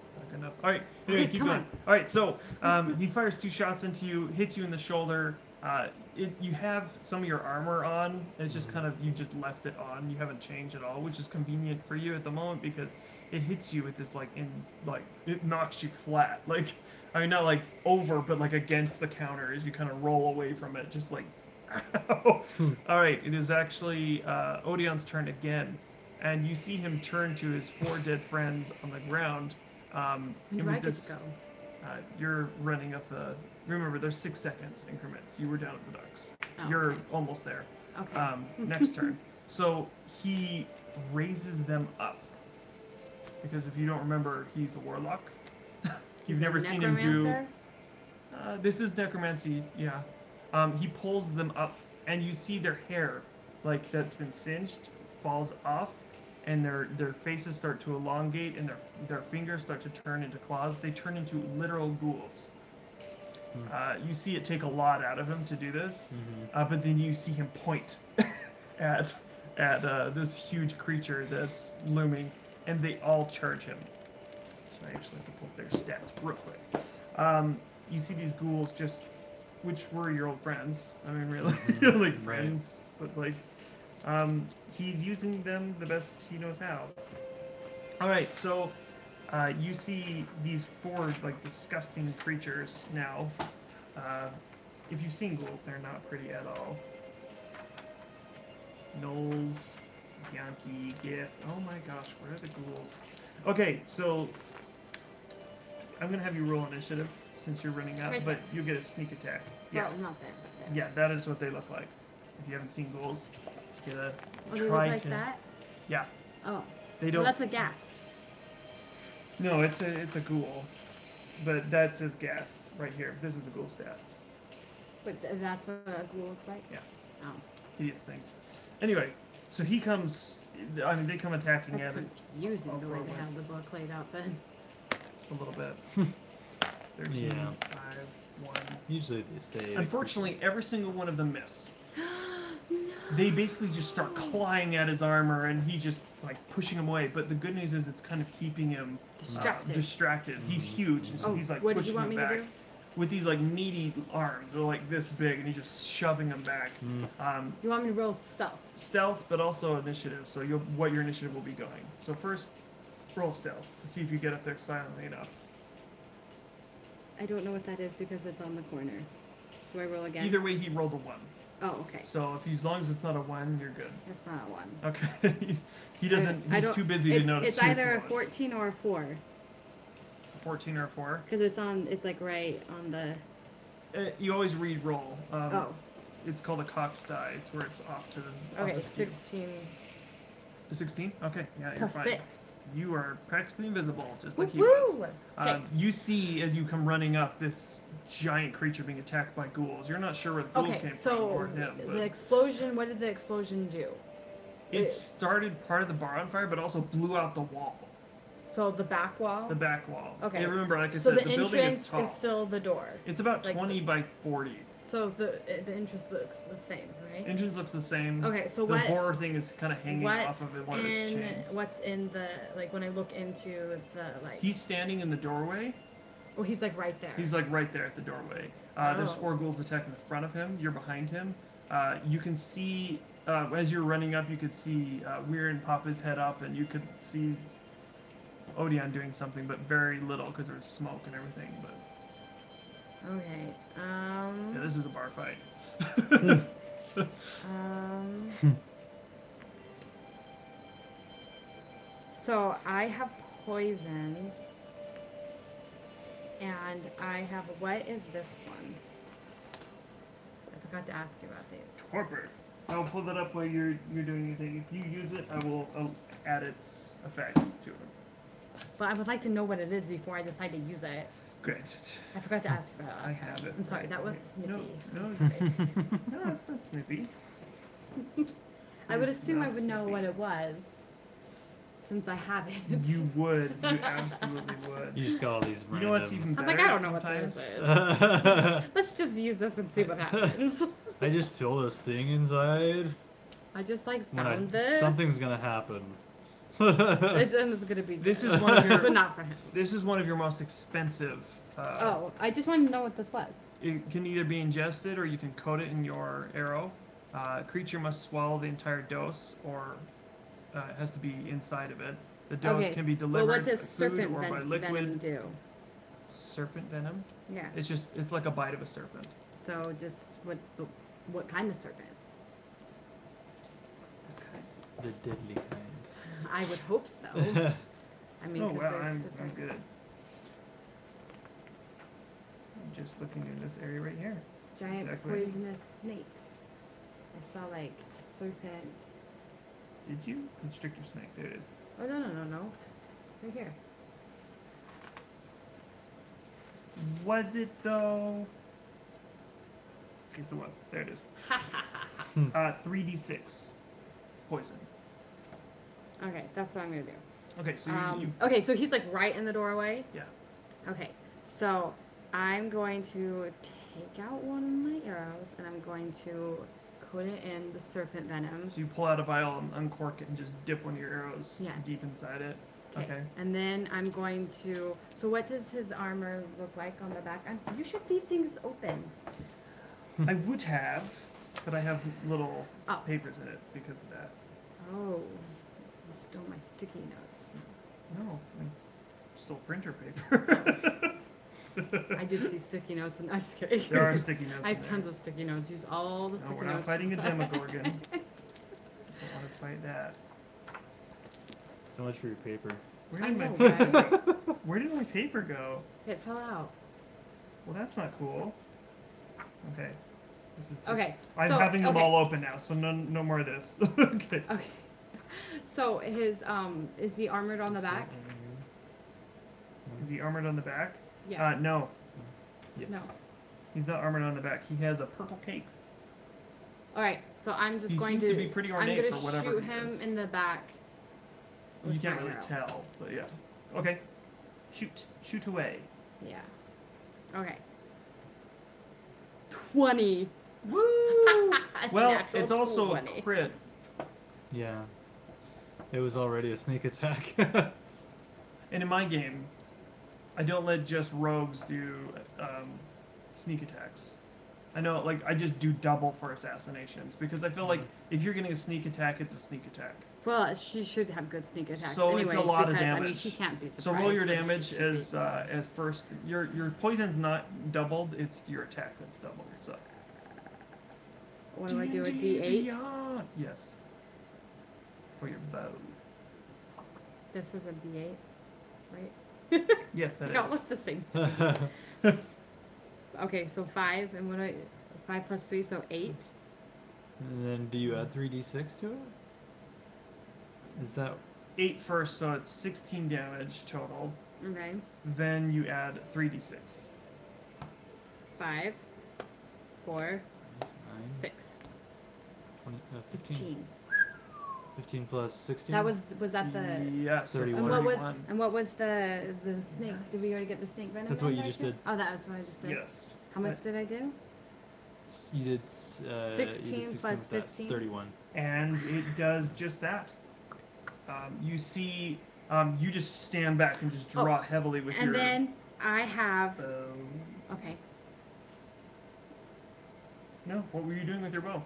It's not good enough. All right. Anyway, Okay, keep come going. on. All right. So he fires 2 shots into you, hits you in the shoulder. You have some of your armor on. It's just kind of you just left it on. You haven't changed at all, which is convenient for you at the moment because it hits you with this it knocks you flat. Like I mean, not like over, but like against the counter as you kind of roll away from it, just like. Ow. All right, it is actually Odeon's turn again, and you see him turn to his 4 dead friends on the ground. When do and I with get to go? You're running up the. Remember, there's 6 seconds increments. You were down at the docks. Oh, You're okay. almost there. Okay. Next turn. So he raises them up because if you don't remember, he's a warlock. You've never seen him do. Necromancer? This is necromancy, yeah. He pulls them up, and you see their hair, like that's been singed, falls off, and their faces start to elongate, and their fingers start to turn into claws. They turn into literal ghouls. You see it take a lot out of him to do this, but then you see him point at this huge creature that's looming, and they all charge him. So I actually have to pull up their stats real quick. You see these ghouls just, which were your old friends. I mean, really, like friends, but like, he's using them the best he knows how. All right, so you see these 4 like disgusting creatures now. If you've seen ghouls, they're not pretty at all. Knowles, Yankee, Giff. Oh my gosh, where are the ghouls? Okay, so I'm gonna have you roll initiative since you're running up, Right but there. you get a sneak attack. Yeah, Well, not there, but there. yeah, that is what they look like. If you haven't seen ghouls, just get a Oh, they look try like to. that? Yeah, Oh. they Well, don't. that's a ghast. No, it's a ghoul, but that says ghast right here. This is the ghoul stats. But that's what a ghoul looks like? Yeah. Oh. Hideous things. Anyway, so he comes. I mean, they come attacking That's at it confusing all the way they forwards. have the book laid out then. a little bit. 13, Yeah. 5, 1. Usually they say. Unfortunately, every single one of them miss. No. They basically just start clawing at his armor, and he just like pushing him away. But the good news is it's kind of keeping him Distracted. He's huge, and so Oh, he's like what did pushing you want him me back to do? with these like meaty arms. They're like this big, and he's just shoving him back. You want me to roll stealth? Stealth, but also initiative. So what your initiative will be going. So first, roll stealth to see if you get up there silently enough. I don't know what that is because it's on the corner. Do I roll again? Either way, he rolled a 1. Oh, okay. So as long as it's not a 1, you're good. That's not a 1. Okay. He doesn't. I He's don't- too busy to notice. It's either a your 1. 14 or a 4. 14 or a 4. Because it's on, it's like right on the, You always read roll. oh. It's called a cocked die. It's where it's off to the. Okay, off the skew. 16 16? Okay, yeah, you're plus fine. 6. You are practically invisible, just Woo like he was. Okay. You see as you come running up this giant creature being attacked by ghouls. You're not sure where the ghouls Okay, came from so or him, but the explosion, what did the explosion do? it started part of the bar on fire, but also blew out the wall, So the back wall? the back wall. Okay. Yeah, remember, like I So said, the the building is entrance tall. is still the door. It's about like 20 by 40. So the entrance looks the same, right? Entrance looks the same. Okay, so the what? borer thing is kind of hanging off What's of one of its chains. what's in the like when I look into the like? He's standing in the doorway. Oh, he's like right there. He's like right there at the doorway. There's Oh. 4 ghouls attacking the front of him. You're behind him. You can see, as you're running up, you could see Weirin pop his head up, and you could see Odeon doing something, but very little because there's smoke and everything. But Okay. yeah, this is a bar fight. So I have poisons, and I have. What is this one? I forgot to ask you about these. Torpor. I'll pull that up while you're doing anything. If you use it, I'll add its effects to it. But I would like to know what it is before I decide to use it. Granted. I forgot to ask you about it I last time. have it I'm sorry, right that was here. snippy. No, I'm no. sorry. No, that's not snippy. I would It's assume I not would know snippy. what it was, since I have it. You would. You absolutely would. You just got all these You know what's random- even I'm better? like, I don't know what sometimes? this is. Let's just use this and see what happens. I just feel this thing inside. I just like When found this. something's gonna happen. It's gonna be. This good. is one of your. but not for him. This is one of your most expensive. Oh, I just wanted to know what this was. It can either be ingested or you can coat it in your arrow. Creature must swallow the entire dose, or it has to be inside of it. The dose Okay, can be Well, delivered what does through food serpent or by venom liquid. do? Serpent venom. Yeah. It's like a bite of a serpent. So just what kind of serpent? This kind. The deadly kind. I would hope so. I mean, Oh 'cause wow, there's I'm different. good. I'm just looking in this area right here. It's Giant exactly what I need. poisonous snakes. I saw like serpent. Did you? Constrictor snake. There it is. Oh no. Right here. Was it though? Yes, it was. There it is. 3d6 poison. Okay, that's what I'm gonna do. Okay, so you Okay, so he's like right in the doorway. yeah. Okay, so I'm going to take out one of my arrows and I'm going to coat it in the serpent venom. So you pull out a vial and uncork it and just dip one of your arrows Yeah. deep inside it. Okay. And then I'm going to. So what does his armor look like on the back? You should leave things open. I would have, but I have little Oh. papers in it because of that. Oh, you stole my sticky notes. No, I stole printer paper. I did see sticky notes, and I'm just kidding. There are sticky notes. I have in there. tons of sticky notes. Use all the No, sticky we're notes. not fighting a Demogorgon. I don't want to fight that. So much for your paper. Where I did my know, paper right? go? Where did my paper go? It fell out. Well, that's not cool. Okay. This is just, Okay. I'm so, having them okay. all open now, so no more of this. Okay. Okay. So his is he armored on the back? Is he armored on the back? Yeah. No. Yes. No. He's not armored on the back. He has a purple cape. All right. So I'm just He going seems to be pretty I'm ornate gonna for whatever shoot he him is. in the back. You with can't my really arrow. tell, but yeah. Okay. Shoot away. Yeah. Okay. 20. Woo! Well, Natural it's also 20. crit. Yeah. It was already a sneak attack. And in my game, I don't let just rogues do sneak attacks. I know, like, I just do double for assassinations because I feel like if you're getting a sneak attack, it's a sneak attack. Well, she should have good sneak attacks. So anyways, it's a lot of because, damage. I mean, she can't be surprised. So roll your like, damage she should be- as first. Your poison's not doubled; it's your attack that's doubled. So. What do I do? A D&D D8? Beyond. Yes. For your bow. This is a D8, right? Yes, that They all is. look the same to me. Okay, so 5, and what do I... 5 plus 3, so 8. And then do you add 3d6 to it? Is that 8 first, so it's 16 damage total. Okay. Then you add 3d6. 5, 4, 9, 6, 20, 15. 15. 15 plus 16? That was that the... Yes. so 31. And what was 31. and what was the snake? Did we already get the snake venom? That's what on you that just too? did. Oh, that was what I just did. Yes. How much did I do? You did, 16 plus 15? 31. And it does just that. You see, you just stand back and just draw heavily with And your then I have... bow. Okay. No, what were you doing with your bow?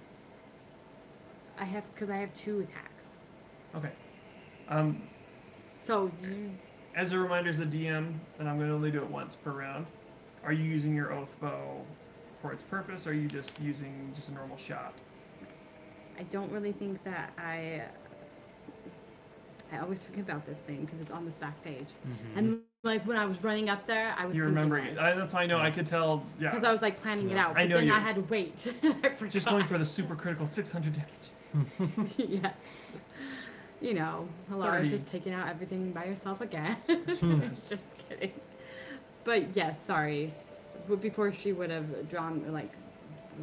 I have... Because I have 2 attacks. Okay. So you... As a reminder, as a DM, and I'm going to only do it once per round, are you using your oath bow for its purpose, or are you just using just a normal shot? I don't really think that I always forget about this thing because it's on this back page. Mm-hmm. And like when I was running up there, I was You remember it. That's how I know. I could tell. Yeah. because I was like planning it Yeah. out. I But know then you. I had to wait. I forgot. Just going for the super critical 600 damage. Yes. You know, Alara's 30. just taking out everything by herself again. Just kidding. But yes, sorry. But before she would have drawn, like,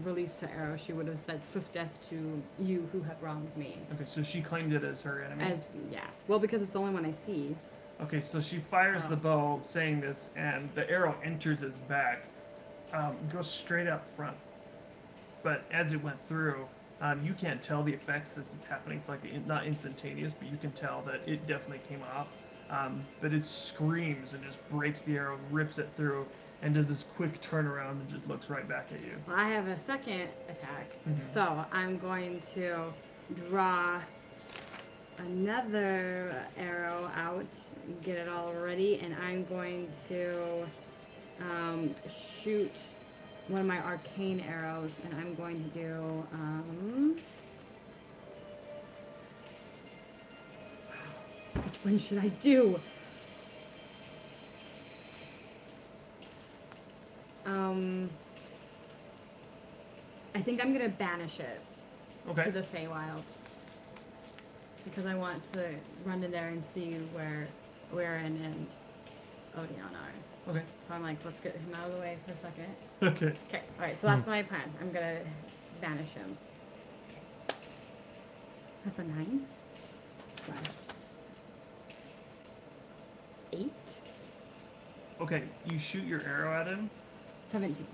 released her arrow, she would have said swift death to you who have wronged me. Okay, so she claimed it as her enemy. Yeah. Well, because it's the only one I see. Okay, so she fires Oh. the bow, saying this, and the arrow enters its back, goes straight up front. But as it went through, you can't tell the effects as it's happening. It's like not instantaneous, but you can tell that it definitely came off. But it screams and just breaks the arrow, rips it through, and does this quick turnaround and just looks right back at you. Well, I have a second attack, Mhm. so I'm going to draw another arrow out, get it all ready, and I'm going to shoot one of my arcane arrows, and I'm going to do which one should I do? I think I'm gonna banish it Okay. to the Feywild because I want to run in there and see where Aaron and Odeon are. Okay. So I'm like, let's get him out of the way for a second. Okay. Okay, all right. So that's my plan. I'm gonna banish him. That's a 9 plus 8, Okay, you shoot your arrow at him. 17.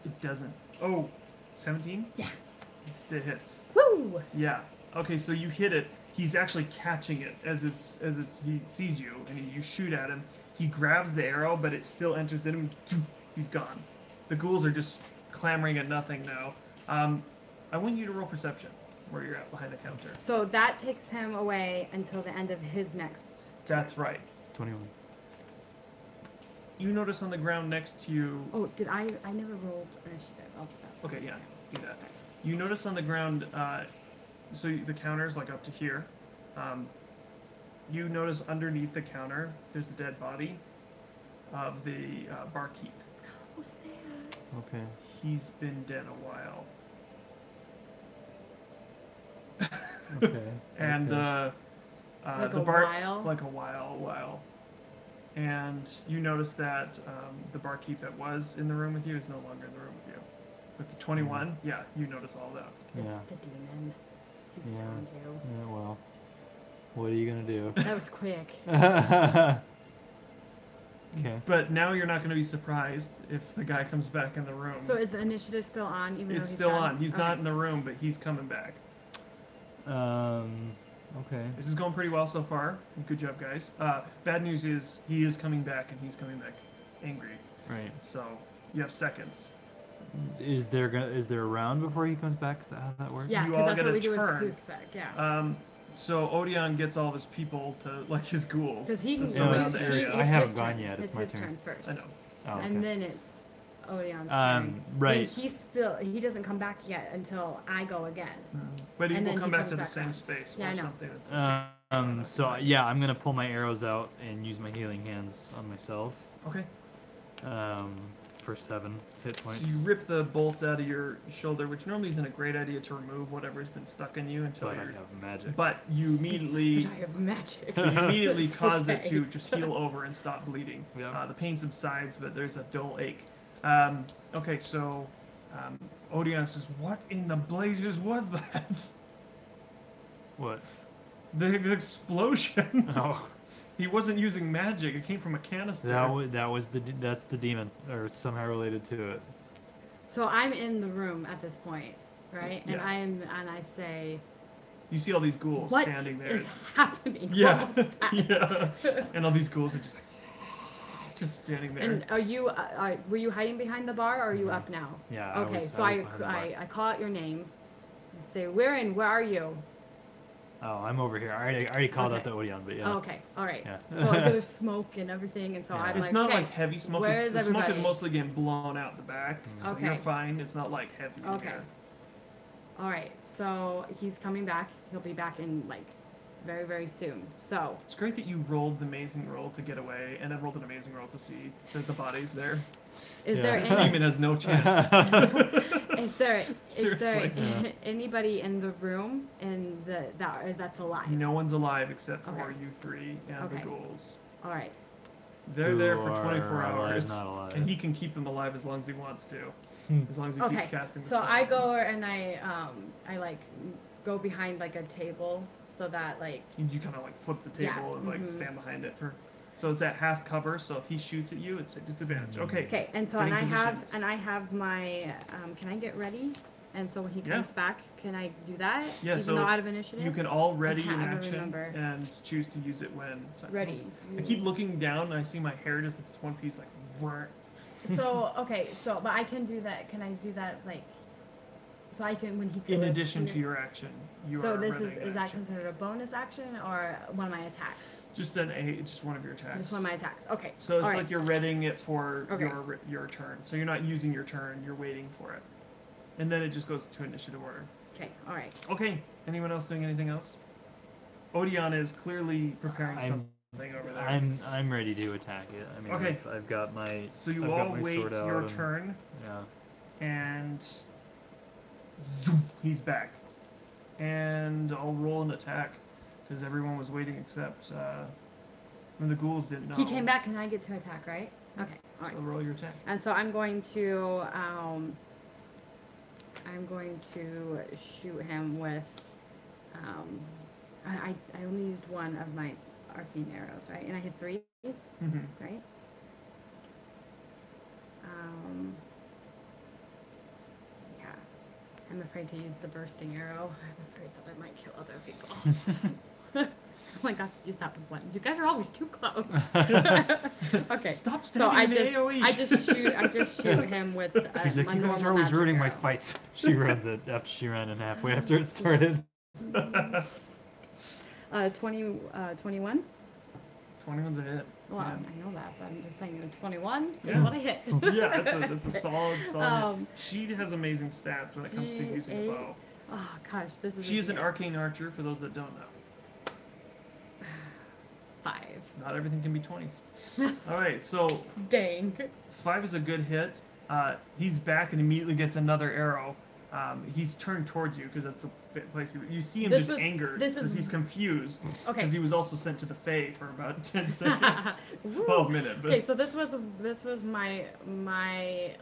It doesn't. Oh, 17? Yeah. It hits. Woo! Yeah. Okay, so you hit it. He's actually catching it as he sees you, and you shoot at him. He grabs the arrow, but it still enters in him. He's gone. The ghouls are just clamoring at nothing now. I want you to roll perception, where you're at behind the counter. So that takes him away until the end of his next. That's right. 21. You notice on the ground next to you. Oh, did I? I never rolled initiative. I'll do that. Okay, yeah, do that. Sorry. You notice on the ground, so the counter's like up to here. You notice underneath the counter, there's a dead body. of the barkeep. Oh, sad. Okay. He's been dead a while. Okay. And okay. Like the a while? like a while. And you notice that the barkeep that was in the room with you is no longer in the room with you. With the 21, yeah, you notice all that. It's Yeah. the demon. He's Yeah. found you. Yeah. Well, what are you gonna do? That was quick. Okay. But now you're not going to be surprised if the guy comes back in the room. So is the initiative still on, even though It's he's still gone? on. He's Okay. not in the room, but he's coming back. Okay. This is going pretty well so far. Good job, guys. Bad news is he is coming back, and he's coming back angry. Right. So you have seconds. Is there a round before he comes back? Is that how that works? Yeah, You because all that's get what a we do with turn. Koosbek, yeah. So Odeon gets all of his people to, like his ghouls, Because he to can No, surround it's the your- area. I it's haven't his gone turn. yet, it's my his turn. turn first. I know. Oh, okay. And then it's Odeon's turn. Right. Then he doesn't come back yet until I go again. But he And will then come he back comes to the back same up. space Yeah, or I know. something. That's So yeah, I'm gonna pull my arrows out and use my healing hands on myself. okay. For 7 hit So points. you rip the bolts out of your shoulder, which normally isn't a great idea to remove whatever's been stuck in you until But I you're. have magic. But you immediately But I have magic. you immediately cause it Okay. to just heal over and stop bleeding. Yeah. The pain subsides, but there's a dull ache. Okay, so Odeon says, "What in the blazes was that? What? The explosion? Oh, He wasn't using magic. It came from a canister." that's the demon, or somehow related to it. So I'm in the room at this point, right? And Yeah. I say, You see all these ghouls what standing there. is happening? Yeah, What was that? yeah. And all these ghouls are just standing there. And are you? Were you hiding behind the bar, or are you Mhm. up now? Yeah. Okay, was so behind the bar. I call out your name, and say, "Where are you?" Oh, I'm over here. I already called out Okay. the Odeon, but yeah. Oh, okay, all right. Yeah. So like, there's smoke and everything, and so Yeah. I'm It's like, not okay, like heavy smoke. where It's, is the smoke is everybody? mostly getting blown out the back, so Okay. you're fine. It's not like heavy. in Okay. here. all right. So he's coming back. He'll be back in like very, very soon. So It's great that you rolled the amazing roll to get away, and then rolled an amazing roll to see that the body's there. is Yeah. there This any, demon has no chance. is there Seriously. Yeah. anybody in the room in that's alive? No one's alive except for Okay. you three and Okay. the ghouls. All right. They're Who there for are 24 alive, hours, not alive. and he can keep them alive as long as he wants to, as long as he Okay. keeps casting the So spell. I go and I like go behind like a table so that like You kind of like flip the Yeah, table and like mhm. stand behind it for. So it's at half cover. So if he shoots at you, it's a disadvantage. Okay. okay, and so Getting and positions. I have my can I get ready? And so when he Yeah. comes back, can I do that? Yeah, Even so though out of initiative. You can all ready in can't ever action remember. and choose to use it when. ready. I keep looking down and I see my hair just this one piece like. Whir. So okay, so but I can do that. Can I do that like? So I can when he. In when addition to he- your action, you So are this ready in is that action. considered a bonus action or one of my attacks? Just just one of your attacks. Just one of my attacks. Okay. So it's all right. like you're readying it for Okay. your turn. So you're not using your turn, you're waiting for it. And then it just goes to initiative order. Okay. All right. Okay. Anyone else doing anything else? Odeon is clearly preparing I'm- something over there. I'm ready to attack it. I mean, Okay. I've got my. so you I've got all my wait sword out your and- turn, Yeah. and zoom, he's back. And I'll roll an attack because everyone was waiting except when the ghouls didn't know. He came back and I get to attack, right? Okay. All right. So roll your attack. And so I'm going to shoot him with I only used one of my arcane arrows, right? And I hit 3, Mm-hmm. right? Yeah. I'm afraid to use the bursting arrow. I'm afraid that I might kill other people. I only got to use that with ones. You guys are always too close. Okay. Stop So standing I in the just AoE. I just shoot him with She's like, my you guys normal are always magic ruining my arrow." fights. She runs it after she ran in halfway after it started. 21? 21's a hit. Well, Yeah. I know that, but I'm just saying 21 is Yeah. what I hit. Yeah, that's a solid hit. Um, She has amazing stats when it comes to using a bow. Oh gosh, this is. She is an arcane archer, for those that don't know. 5. Not everything can be 20s. All right, so Dang. 5 is a good hit. He's back and immediately gets another arrow. He's turned towards you because that's the place you see him just angered because he's confused. Okay. Because he was also sent to the Fae for about 10 seconds. Well, a minute. But. Okay, so this was my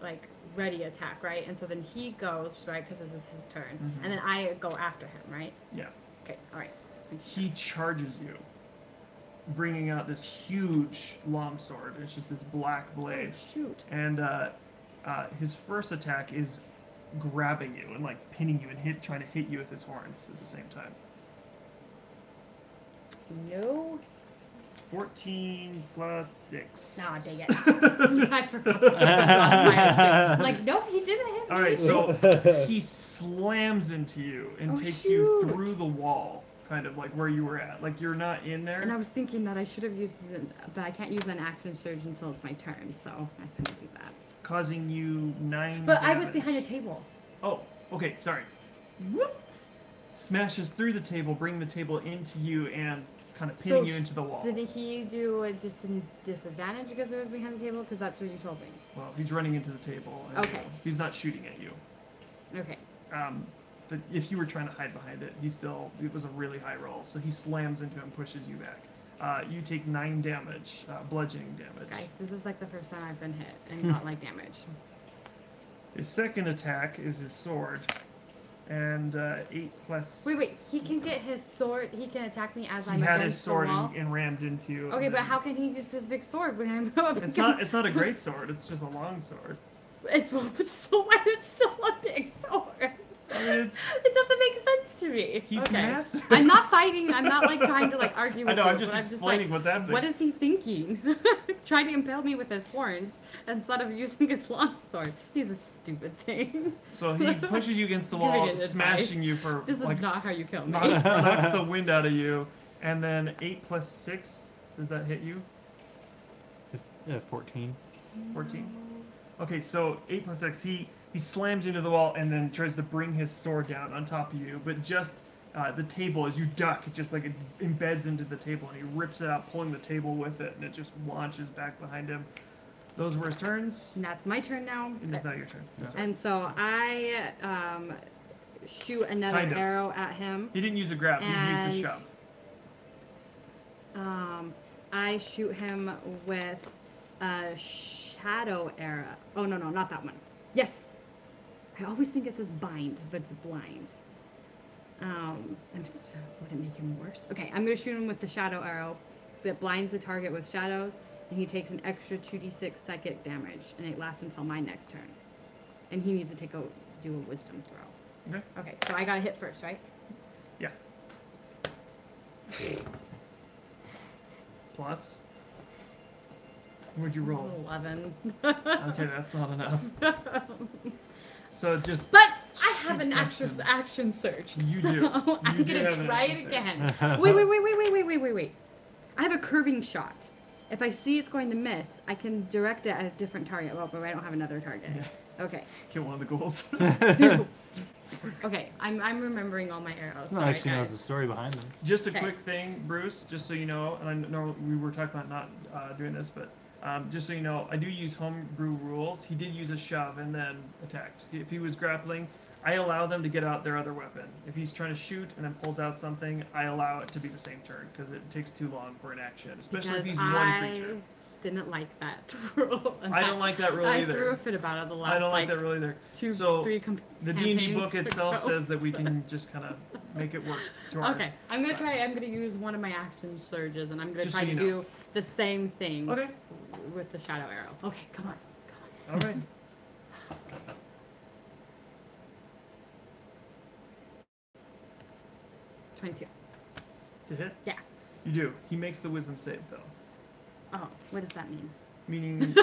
like ready attack, right? And so then he goes, right? Because this is his turn, and then I go after him, right? Yeah. Okay. All right. He charges you, bringing out this huge longsword. It's just this black blade. Oh, shoot. And his first attack is grabbing you and like pinning you and trying to hit you with his horns at the same time. No. 14 plus 6. Nah, dang it. I forgot. Like, nope, he didn't hit me. Alright, so he slams into you and takes you through the wall, kind of like where you were at. Like you're not in there. And I was thinking that I should have used but I can't use an action surge until it's my turn, so I couldn't do that. Causing you 9 But damage. I was behind a table. Oh, okay, sorry. Whoop! Smashes through the table, bringing the table into you and kind of pinning you into the wall. Did he do a disadvantage because it was behind the table? Because that's what you told me. Well, he's running into the table. And, Okay. he's not shooting at you. Okay. But if you were trying to hide behind it, it was a really high roll. So he slams into him, pushes you back. You take 9 damage, bludgeoning damage. Guys, this is like the first time I've been hit and not like damage. His second attack is his sword. And 8 plus... Wait, he can get his sword, he can attack me as I'm against the wall? He had his sword and rammed into you. Okay, but how can he use this big sword when I'm up It's not a great sword, it's just a long sword. It's so why it's still a big sword? I mean, it doesn't make sense to me. He's massive. I'm not fighting. I'm not like trying to like argue with I know. you, I'm just explaining what's happening. What is he thinking? Trying to impale me with his horns instead of using his long sword. He's a stupid thing. So he pushes you against the wall, smashing you for. This is not how you kill me. Knocks the wind out of you, and then 8 plus 6. Does that hit you? 14. 14. Okay, so 8 plus 6. He slams into the wall and then tries to bring his sword down on top of you, but just the table, as you duck, it just like it embeds into the table, and he rips it out, pulling the table with it, and it just launches back behind him. Those were his turns. And that's my turn now. It is now your turn. Yeah. And so I shoot another arrow at him. He didn't use a grab. He used a shove. I shoot him with a shadow arrow. Oh no, not that one. Yes. I always think it says bind, but it's blinds. Would it make him worse? Okay, I'm going to shoot him with the shadow arrow. So it blinds the target with shadows, and he takes an extra 2d6 psychic damage, and it lasts until my next turn. And he needs to do a wisdom throw. Okay. Okay, so I got to hit first, right? Yeah. Plus? What'd you roll? 11. Okay, that's not enough. So just. But I have an action surge. You so do. I'm gonna try it again. Wait. I have a curving shot. If I see it's going to miss, I can direct it at a different target. Well, but I don't have another target. Yeah. Okay. Kill one of the ghouls. Okay, I'm remembering all my arrows. No, actually knows the story behind them. Just a quick thing, Bruce, just so you know, and I know we were talking about not doing this, but just so you know, I do use homebrew rules. He did use a shove and then attacked. If he was grappling, I allow them to get out their other weapon. If he's trying to shoot and then pulls out something, I allow it to be the same turn because it takes too long for an action, especially if he's one creature. I didn't like that rule. I don't like that rule either. I threw a fit about it the last. I don't like that rule either. The D&D book itself says that we can just kind of make it work. Okay, I'm gonna use one of my action surges, and I'm gonna try to do the same thing. Okay. With the shadow arrow. Okay, come on. All right. $22. To hit? Yeah. You do. He makes the wisdom save though. Oh, what does that mean? Meaning.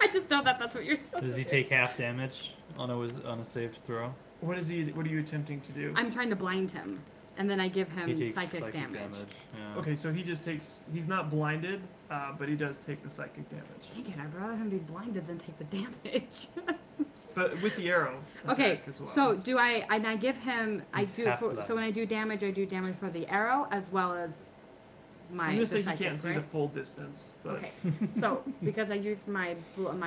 I just know that's what you're supposed to do. Does he take half damage on a saved throw? What are you attempting to do? I'm trying to blind him, and then I give him psychic damage. Yeah. Okay, so he's not blinded, but he does take the psychic damage. Dang it, I'd rather him be blinded than take the damage. But with the arrow. Okay, as well. so I give him, so when I do damage for the arrow as well as my I'm gonna the say you psychic, can't see right? the full distance, but Okay, so because I used my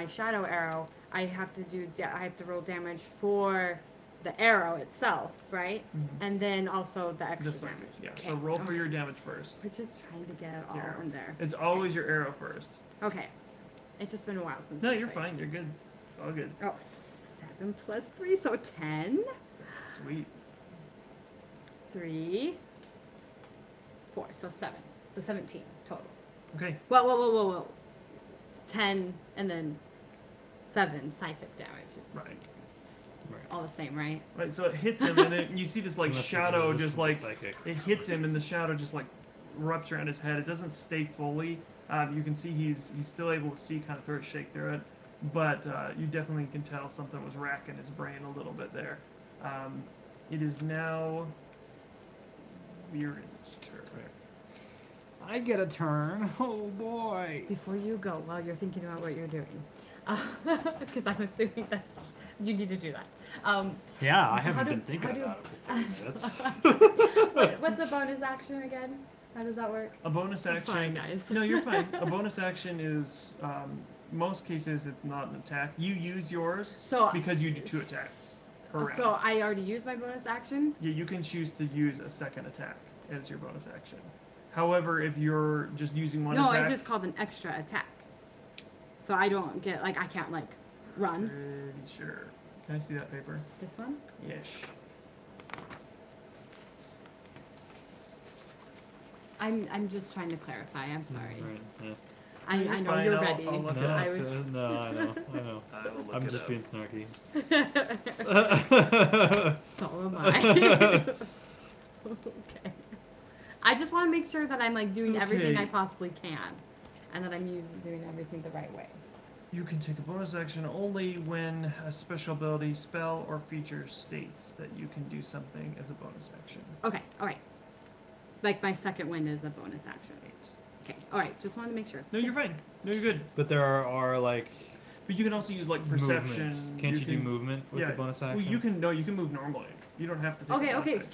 shadow arrow, I have to roll damage for the arrow itself, right? Mhm. And then also the extra the psychic. damage. Yeah. Okay. So roll for okay. your damage first. We're just trying to get it all Your arrow. in there. It's always your arrow first. Okay. It's just been a while since. No, I you're played. fine. You're good. It's all good. Oh, 7 plus 3, so 10. That's sweet. 3, 4, so 7. So 17 total. Okay. Whoa. It's 10 and then 7 psychic damage. It's Right. all the same, right? Right. So it hits him, and you see this like Unless he's shadow resistant just to like psychic. it hits him, and the shadow just like wraps around his head. It doesn't stay fully. You can see he's still able to see kind of through a shake through it, but you definitely can tell something was racking his brain a little bit there. It is now Viren's turn. I get a turn. Oh boy. Before you go, while you're thinking about what you're doing, because I'm assuming that's you need to do that. Yeah, I How haven't do- been thinking how do- about it for 30 minutes. What's a bonus action again? How does that work? A bonus I'm action. sorry, guys. No, you're fine. A bonus action is most cases it's not an attack. You use yours So because you do 2 attacks per round. So I already used my bonus action. Yeah, you can choose to use a second attack as your bonus action. However, if you're just using one No, attack, it's just called an extra attack. So I don't get I can't run. pretty sure. Can I see that paper? This one. Yes. I'm just trying to clarify. I'm sorry. Right, yeah. I You're know fine, you're I'll- ready. I'll look it No, up. I it's, was. no, I know. I will look I'm it just up. being snarky. So am I. Okay. I just want to make sure that I'm doing everything Okay. I possibly can, and that I'm doing everything the right way. You can take a bonus action only when a special ability, spell, or feature states that you can do something as a bonus action. Okay. All right. Like my second win is a bonus action. Okay. All right. Just wanted to make sure. No, you're fine. No, you're good. But there are like But you can also use like perception. movement. Can't you do can- movement with yeah, the bonus action? Well, you can move normally. You don't have to take a bonus Okay. action.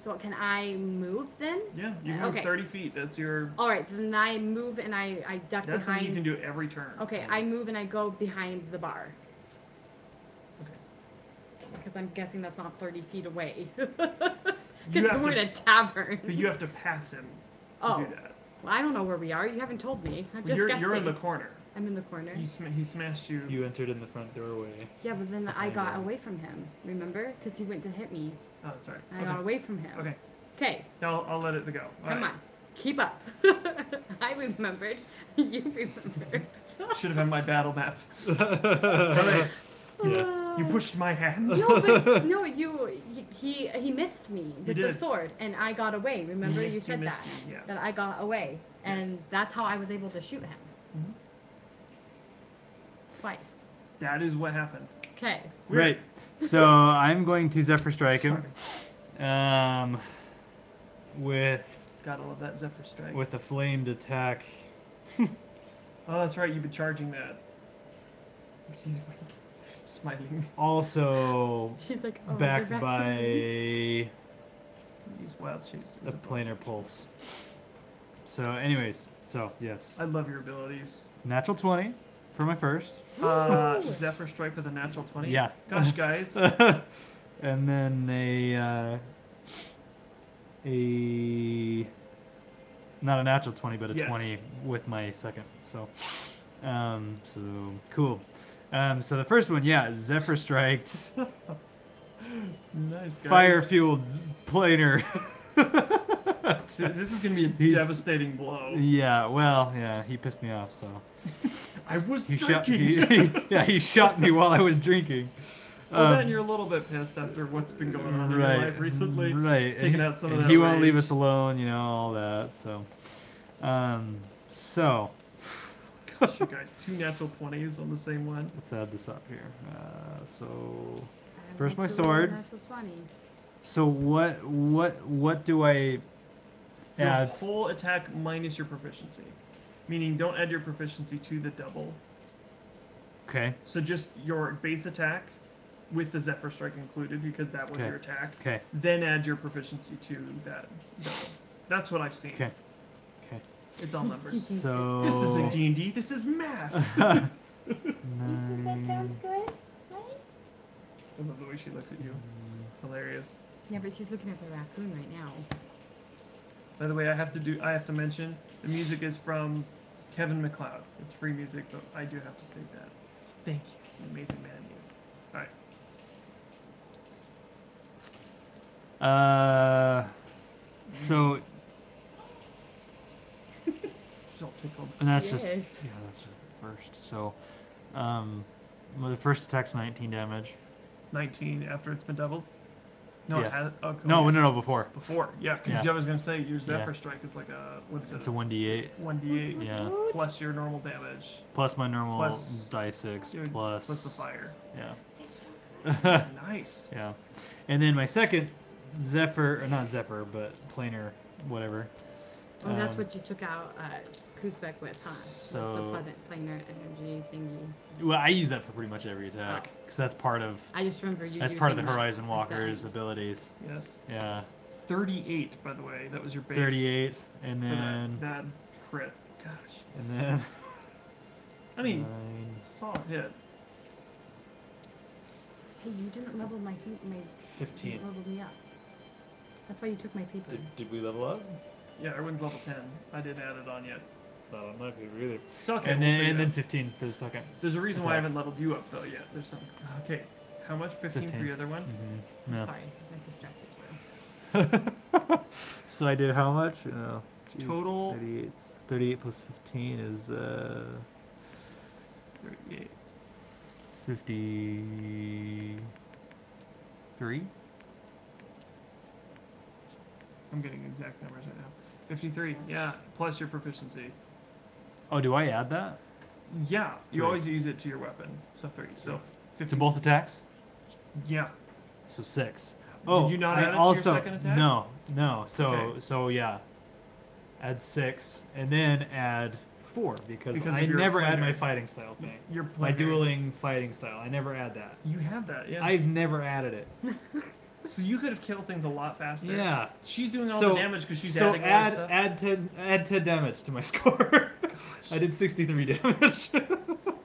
So can I move then? Yeah, you move Okay. 30 feet. That's your. All right. Then I move and I duck That's something you behind. can do every turn. Okay. I move and I go behind the bar. Okay. Because I'm guessing that's not 30 feet away. You Because have we're to- in a tavern. But you have to pass him to Oh. do that. Well, I don't know where we are. You haven't told me. I'm just You're guessing. in the corner. I'm in the corner. He smashed you. You entered in the front doorway. Yeah, but then I Behind got him. away from him. Remember? Because he went to hit me. Oh, sorry. And I got away from him. Okay. Okay. I'll let it go. All Come right. on. Keep up. I remembered. You remembered. Should have had my battle map. All right. You pushed my hand. No, but no, he missed me with the did. sword, and I got away. Remember, He you missed said you, that missed you, yeah. that I got away, and Yes. that's how I was able to shoot him Mhm. twice. That is what happened. Okay. Right. So I'm going to Zephyr Strike him. With Gotta love that Zephyr Strike. a flamed attack. Oh, that's right. You've been charging that. She's smiling. Also He's like, oh, backed you're by Use wild shapes. as the a bonus planar action. pulse. So, anyways, yes, I love your abilities. natural 20 for my first. Zephyr Strike with a natural 20. Yeah. Gosh, guys. And then not a natural 20, but a Yes. 20 with my second. So cool. So the first one, Zephyr striked, Nice, guys. fire fueled planar. Dude, this is gonna be a He's- devastating blow. He pissed me off. So I was he shot. drinking. He shot me while I was drinking. Well, then you're a little bit pissed after what's been going on in your life recently. Right. Taking out some of And that he won't leave rage. us alone, all that. So, Gosh, you guys, 2 natural 20s on the same one. let's add this up here. So, I First went my to roll a sword. natural 20. so what do I Your add? full attack minus your proficiency. Meaning, don't add your proficiency to the double. Okay. So just your base attack with the Zephyr Strike included, because that was Okay. your attack. Okay. Then add your proficiency to that double. That's what I've seen. Okay. Okay. It's all numbers. So This isn't D&D. This is math. You think that sounds good? Right? I love the way she looks at you. It's hilarious. Yeah, but she's looking at the raccoon right now. By the way, I have to mention the music is from Kevin MacLeod. It's free music, but I do have to state that. Thank you, you amazing man. You. All right. So She's all tickled. and that's She just is. that's just the first. So, well, the first attack's 19 damage. 19 after it's been doubled. No, Yeah. it has, oh, No, okay. no, before. Before, yeah, because Yeah. I was gonna say your Zephyr Yeah. strike is like a what is It's it? a 1d8 1d8 Yeah. plus your normal damage plus my normal Plus die 6 your- plus plus the fire. yeah. Nice. Yeah. And then my second Zephyr, or not Zephyr, but planar, whatever. Oh, that's Um, what you took out Kuzbek with, huh? so- What's the planar energy thingy? Well, I use that for pretty much every attack because that's part of I just remember you. that's part of the using that Horizon at Walker's the end. abilities. Yes. Yeah. 38, by the way. That was your base. 38, and for then that crit. Gosh. and then I mean, 9, solid hit. Hey, you didn't level my 15. You didn't level me up. That's why you took my paper. Did we level up? Yeah, Erwin's level 10. I didn't add it on yet. It's not on my paper either. It's okay. And we'll then figure and it then out. 15 for the second. There's a reason why I attack. haven't leveled you up though yet. There's some. Okay. How much? 15 for 15. the other one? Mm-hmm. I'm No. sorry, I distracted you. So I did how much? No. Jeez, Total- 38. 38 plus 15 is 38. 53. I'm getting exact numbers right now. 53. Yeah. Plus your proficiency. Oh, do I add that Yeah. You Three. always use it to your weapon. So 30. So 50. to both attacks? Yeah. So 6. Oh, you not I add it to your also, second attack? No, no. So Okay. so yeah, add 6 and then add 4 because Because I of your never add my planar. fighting style thing. Your My planar. dueling fighting style. I never add that. You have that. Yeah. I've never added it. So you could have killed things a lot faster. Yeah. She's doing all So- the damage because she's so adding all the add stuff. add 10 damage to my score. I did 63 damage.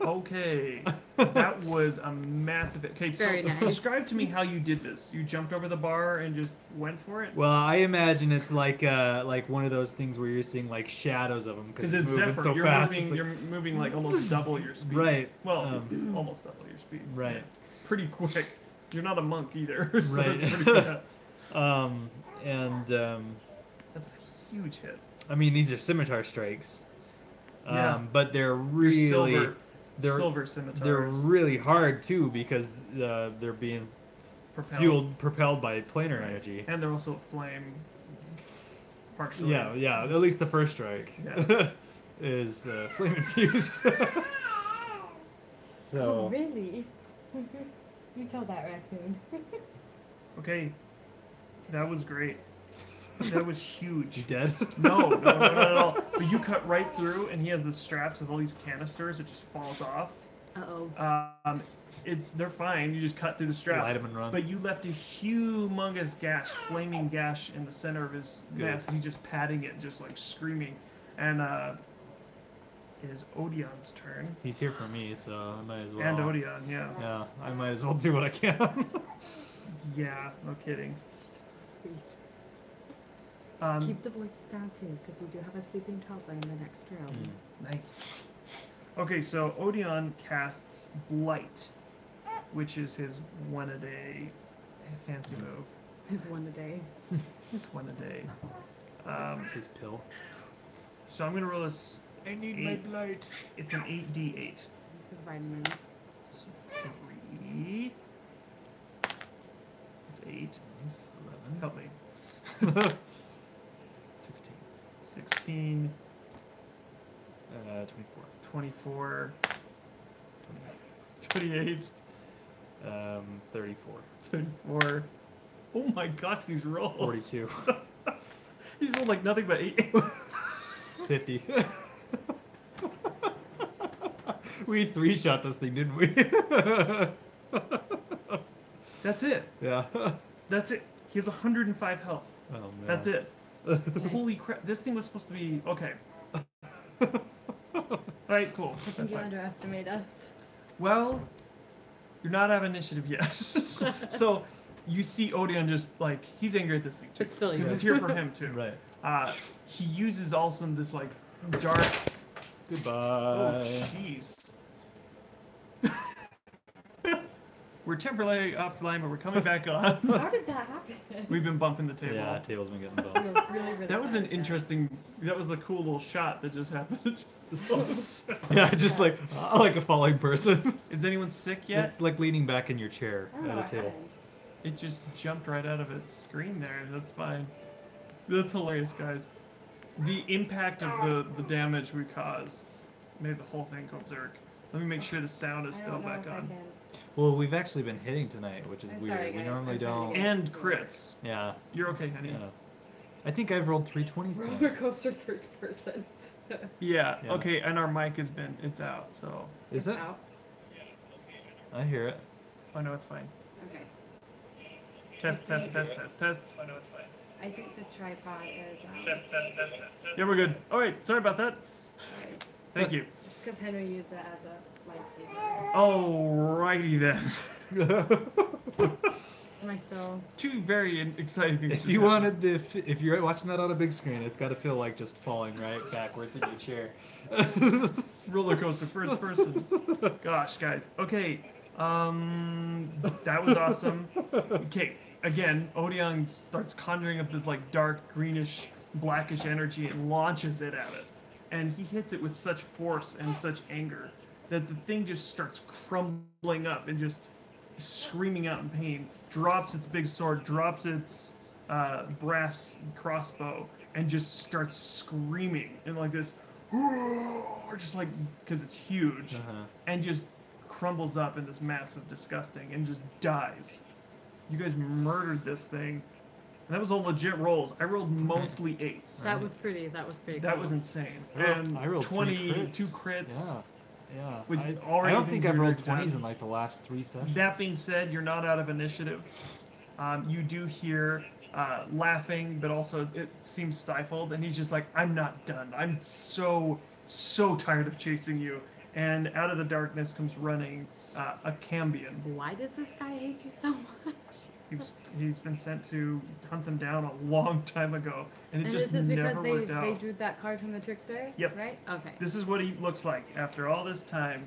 Okay, that was a massive. Okay, so Very nice. describe to me how you did this. You jumped over the bar and just went for it. Well, I imagine it's like one of those things where you're seeing like shadows of them Because because it's moving Zephyr, so you're fast. moving. It's like- You're moving like almost double your speed. Right. Well, almost double your speed. Right. Yeah. Pretty quick. You're not a monk either, so Right. it's pretty fast. And That's a huge hit. I mean these are scimitar strikes. Yeah. But they're Your really silver scimitars. they're really hard too because they're being propelled by planar energy. and they're also flame. Partially. Yeah. At least the first strike Yeah. is flame infused. Oh, So really? You told that raccoon. Okay, that was great. That was huge. is he dead? No, not at all. But you cut right through, and he has the straps with all these canisters. It just falls off. Uh-oh. They're fine. You just cut through the strap. Light him and run. But you left a humongous gash, flaming gash in the center of his Good. mask. He's just patting it, just like screaming. And it is Odion's turn. He's here for me, so I might as well. And Odion, yeah. Yeah, I might as well do what I can. Yeah, no kidding. She's so sweet. Um, Keep the voices down too, because we do have a sleeping toddler in the next room. Nice. Okay, so Odion casts Blight, which is his one-a-day fancy move. His one a day. His one-a-day. His pill. So I'm gonna roll this. I need my light. It's an 8d8. It's his vitamins. So 3. It's 8. 11. Help me. 16. 16, 24. 24, 28, 34. 34. Oh my gosh, these rolls. 42. He's rolled like nothing but 8. 50. We 3-shot this thing, didn't we? That's it. Yeah. That's it. He has 105 health. Oh, man. That's it. Holy crap! This thing was supposed to be okay. All right, cool. I think That's you fine. underestimate us. Well, you're not out of initiative yet. So you see Odeon just like he's angry at this thing too. But still, because you it's here for him too. Right. He uses also this like dark. Goodbye. Oh jeez. We're temporarily offline, but we're coming back on. How did that happen? We've been bumping the table. Yeah, table's been getting We bumped. were really, really That was an sad. interesting. That was a cool little shot that just happened. Yeah, just like a falling person. Is anyone sick yet? It's like leaning back in your chair I don't know at what a table. happened. It just jumped right out of its screen there. That's fine. That's hilarious, guys. The impact of the damage we caused made the whole thing go berserk. Let me make sure the sound is I still don't know back if I on. can. Well, we've actually been hitting tonight, which is I'm weird. sorry, We guys. normally I'm trying to don't. get- And crits. Yeah. You're okay, honey. Yeah. I think I've rolled 3 20s Roller tonight. coaster first person. Yeah, Yeah. okay, and our mic has been, it's out, so. Is it? Out. I hear it. Oh no, it's fine. Okay. Test. Oh no, it's fine. I think the tripod is out. Test. Yeah, we're good. Alright, sorry about that. Right. Thank you. It's because Henry used it as a lightsaber. Alrighty then. Am I still? Two very exciting things. If just you happened. wanted the, if you're watching that on a big screen, it's got to feel like just falling right backwards in your chair. Roller coaster first person. Gosh, guys. Okay. That was awesome. Okay, again, Odeon starts conjuring up this like dark greenish blackish energy and launches it at it. And he hits it with such force and such anger that the thing just starts crumbling up and just screaming out in pain, drops its big sword, drops its brass crossbow, and just starts screaming in like this, just like, because it's huge, and just crumbles up in this massive disgusting and just dies. You guys murdered this thing. And that was all legit rolls. I rolled mostly 8s. That was pretty. That was pretty. That cool. was insane. I rolled 22 3 crits. Yeah. With I already don't things think I've that are rolled done. 20s in like the last 3 sessions. That being said, you're not out of initiative. You do hear laughing, but also it seems stifled, and he's just like, I'm not done. I'm so tired of chasing you. And out of the darkness comes running a Cambion. Why does this guy hate you so much? He's been sent to hunt them down a long time ago, and it And just this is never because worked they out. drew that card from the trickster? Yep. Right? Okay. This is what he looks like after all this time.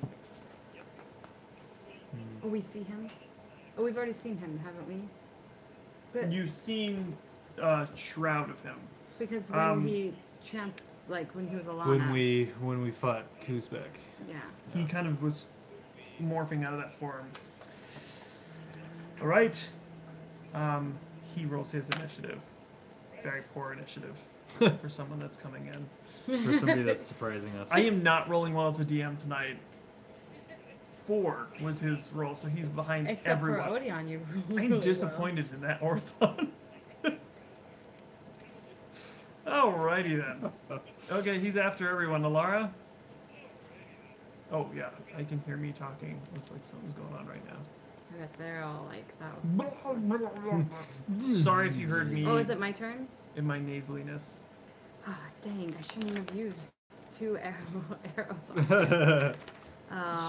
Oh, we see him? Oh, we've already seen him, haven't we? Good. You've seen a shroud of him. Because when he when he was alive. When we fought Kuzbek. Yeah. He kind of was morphing out of that form. All right. He rolls his initiative. Very poor initiative for someone that's coming in. For somebody that's surprising us. I am not rolling well as a DM tonight. 4 was his roll, so he's behind Except everyone. for Odeon, you I'm really disappointed in that Orthon. Alrighty then. Okay, he's after everyone. Alara? Oh, yeah, I can hear me talking. Looks like something's going on right now. I bet they're all like that. Sorry if you heard me Oh, is it my turn? in my nasaliness. Ah, dang, I shouldn't have used 2 arrows on him.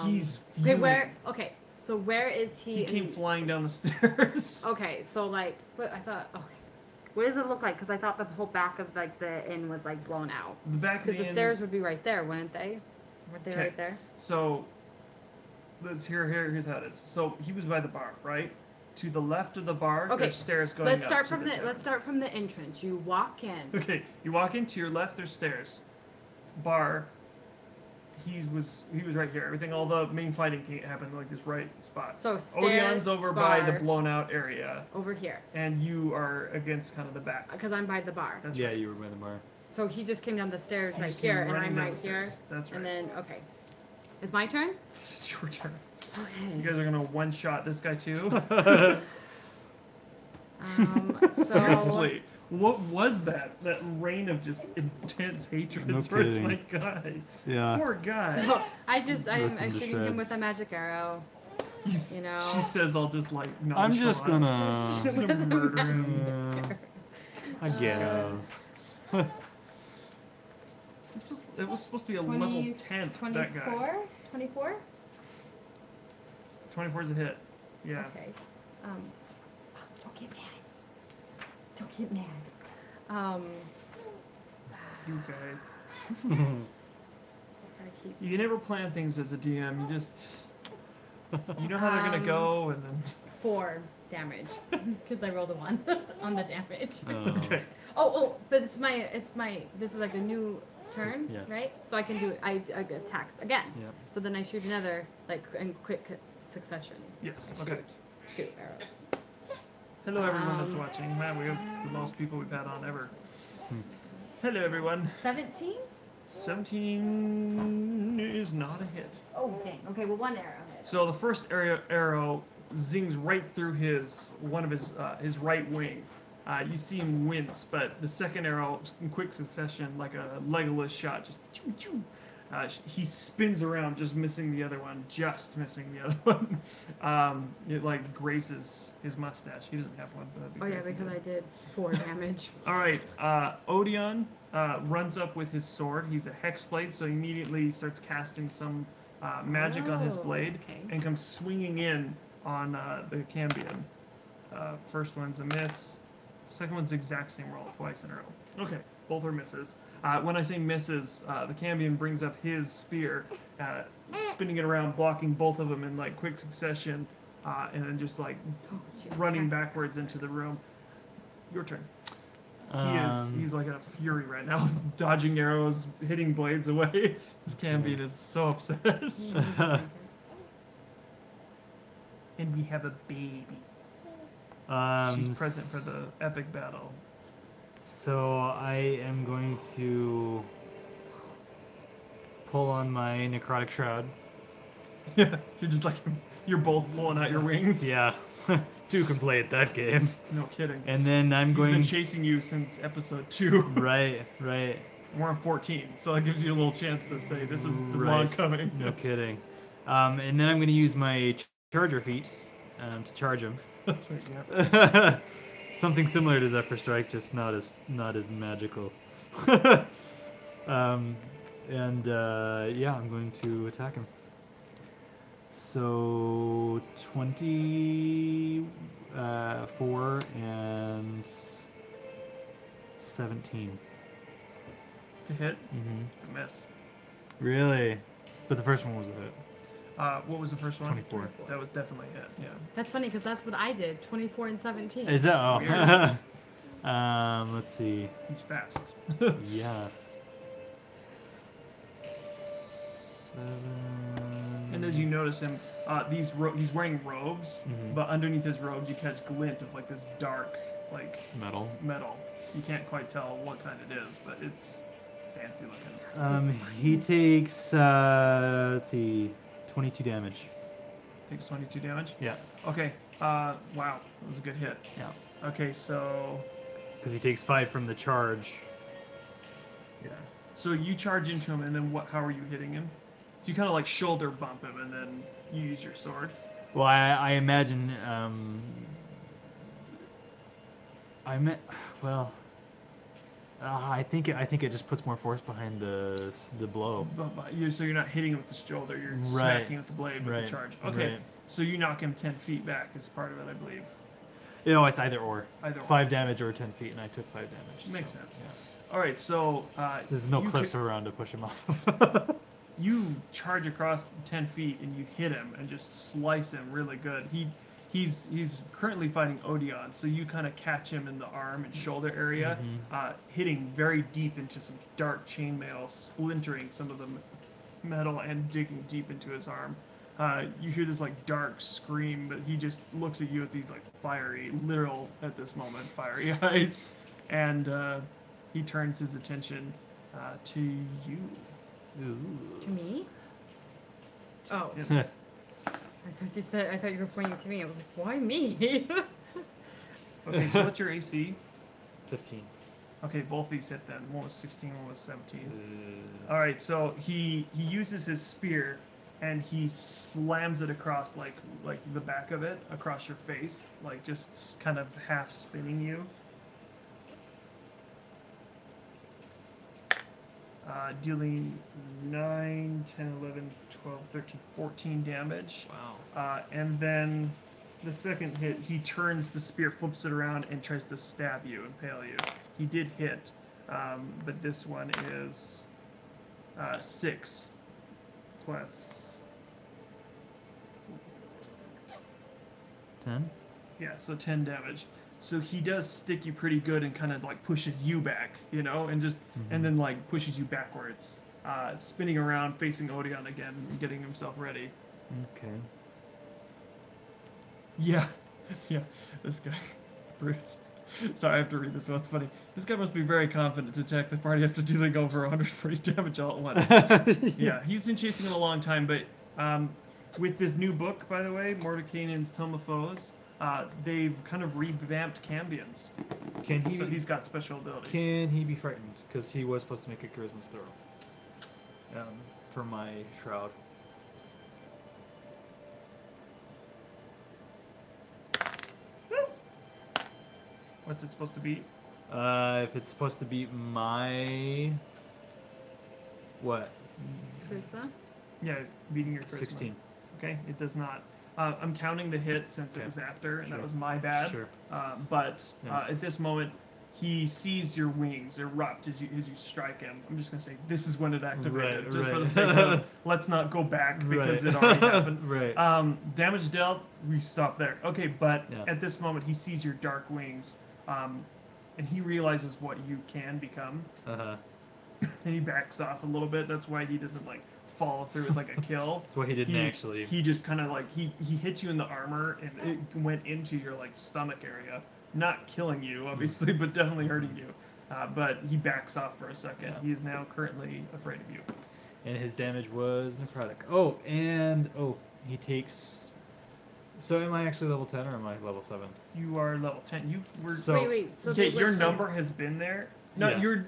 He's Okay, fuming. where? Okay, so where is he? He came in- flying down the stairs. Okay, so like, but I thought, okay, what does it look like? Because I thought the whole back of like the inn was like blown out. The back of Because the inn- stairs would be right there, wouldn't they? Weren't they Okay. right there? So, here's how it is. So he was by the bar, right? To the left of the bar, Okay, there's stairs going Let's up start to from the the tavern. let's start from the entrance. You walk in. Okay, you walk in, to your left, there's stairs. Bar. He was right here. Everything, all the main fighting happened in like this right spot. So stairs, Odeon's over by the bar, blown out area, over here, and you are against kind of the back. because I'm by the bar. That's Yeah, right. you were by the bar. So he just came down the stairs You right just came here, and running I'm down right the here. stairs. That's right. And then okay, it's my turn. It's your turn. You Okay. guys are gonna one shot this guy too. So Seriously, what was that? That rain of just intense hatred No towards kidding. my guy. Yeah. Poor guy. So I'm Ripped him to shooting him with shreds. a magic arrow. You know. She says I'll just like I'm just nonchalant. gonna. I'm gonna murder him. Magic arrow. I guess. It was supposed to be a 20, level 10. That guy. 24? 24 is a hit. Yeah. Okay. Don't get mad. Don't get mad. You guys. Just gotta keep. You never plan things as a DM. You just. You know how they're gonna go, and then. 4 damage because I rolled a 1 on the damage. Okay. Oh, but it's my. This is like a new turn, Yeah. right? So I can do. I attack again. Yeah. So then I shoot another like in quick succession. Yes. I Okay. Shoot arrows. Hello, everyone that's watching. Man, we have the most people we've had on ever. Hmm. Hello, everyone. 17. 17 is not a hit. Oh dang. Okay. Well, 1 arrow hit. So the first arrow zings right through one of his right wing. You see him wince, but the second arrow, in quick succession, like a Legolas shot, just choo choo. He spins around, just missing the other one, It like grazes his mustache. He doesn't have one. But that'd be Oh great yeah, if he because did. I did 4 damage. All right, Odeon runs up with his sword. He's a hexblade, so he immediately starts casting some magic on his blade Okay. and comes swinging in on the Cambion. First one's a miss. Second one's the exact same roll, twice in a row. Okay, both are misses. When I say misses, the Cambion brings up his spear, spinning it around, blocking both of them in like quick succession, and then just like running backwards into the room. Your turn. He's like in a fury right now, dodging arrows, hitting blades away. This Cambion is so upset. And we have a baby. She's present for the epic battle. So I am going to pull on my necrotic shroud. Yeah, you're both pulling out your wings. Yeah, 2 can play at that game. No kidding. And then I'm He's going. been chasing you since episode 2. Right. We're on 14, so that gives you a little chance to say this is long Right. coming. No kidding. And then I'm going to use my charger feat to charge him. That's right. Yeah. Something similar to Zephyr Strike, just not as magical. Yeah, I'm going to attack him. So 24 and 17. To hit, Mm-hmm. to miss. Really? But the first one was a hit. What was the first one? 24. That was definitely a hit. Yeah. That's funny because that's what I did. 24 and 17. Is that? Oh. Weird. Let's see. He's fast. Yeah. 7. And as you notice him, he's wearing robes, Mhm. but underneath his robes you catch glint of like this dark, like Metal. You can't quite tell what kind it is, but it's fancy looking. He takes let's see, 22 damage. Takes 22 damage. Yeah. Okay. Wow, that was a good hit. Yeah. Okay, so Because he takes 5 from the charge. yeah. So you charge into him, and then what? How are you hitting him? Do you kind of like shoulder bump him, and then you use your sword? Well, I imagine. I think it just puts more force behind the blow. So you're not hitting him with the shoulder, you're Right. smacking with the blade with Right. the charge. Okay, Right. so you knock him 10 feet back as part of it, I believe. You know, it's either or. Either or. 5 damage or 10 feet, and I took 5 damage. Makes so, sense. Yeah. All right, so There's no you cliffs could- around to push him off. You charge across 10 feet and you hit him and just slice him really good. He's currently fighting Odeon, so you kind of catch him in the arm and shoulder area, hitting very deep into some dark chainmail, splintering some of the metal and digging deep into his arm. You hear this like dark scream, but he just looks at you with these like fiery, literal at this moment, fiery eyes, and he turns his attention to you. To me? Oh. Yeah. I thought you were pointing to me. I was like, why me? Okay, so what's your AC? 15. Okay, both these hit then. One was 16, one was 17. All right, so he uses his spear and he slams it across like the back of it across your face, like just kind of half spinning you. dealing 9, 10, 11, 12, 13, 14 damage. Wow. And then the second hit, he turns the spear, flips it around, and tries to stab you, impale you. He did hit, but this one is 6 plus 10. Yeah, so 10 damage. So he does stick you pretty good and kind of like pushes you back, you know, and just and then like pushes you backwards, spinning around, facing Odeon again, and getting himself ready. Okay. Yeah, yeah. This guy, Bruce. Sorry, I have to read this one. It's funny. This guy must be very confident to attack the party after dealing over 140 damage all at once. Yeah, he's been chasing him a long time, but with this new book, by the way, Mordekainen's Tome of Foes, they've kind of revamped Cambions. Can he? So he's got special abilities. Can he be frightened? Because he was supposed to make a charisma throw. For my shroud. What's it supposed to be? If it's supposed to beat my what? Charisma? Yeah, beating your charisma. 16. Okay, it does not. I'm counting the hit since it was after, and that Sure. was my bad. Sure. But Yeah. at this moment, he sees your wings erupt as you strike him. I'm just gonna say this is when it activated, Right, just for right. the sake of let's not go back because Right. it already happened. Right. Damage dealt. We stop there. Okay, but Yeah. at this moment, he sees your dark wings, and he realizes what you can become, Uh-huh. and he backs off a little bit. That's why he doesn't like follow through with like a kill. That's why he didn't actually. He just kind of like he hit you in the armor and it went into your like stomach area, not killing you obviously, but definitely hurting you. But he backs off for a second. Yeah. He is now currently afraid of you. And his damage was necrotic. Oh, and he takes. So am I actually level 10 or am I level 7? You are level 10. You were So- Wait. So okay. they Your were- number has been there. No, Yeah. you're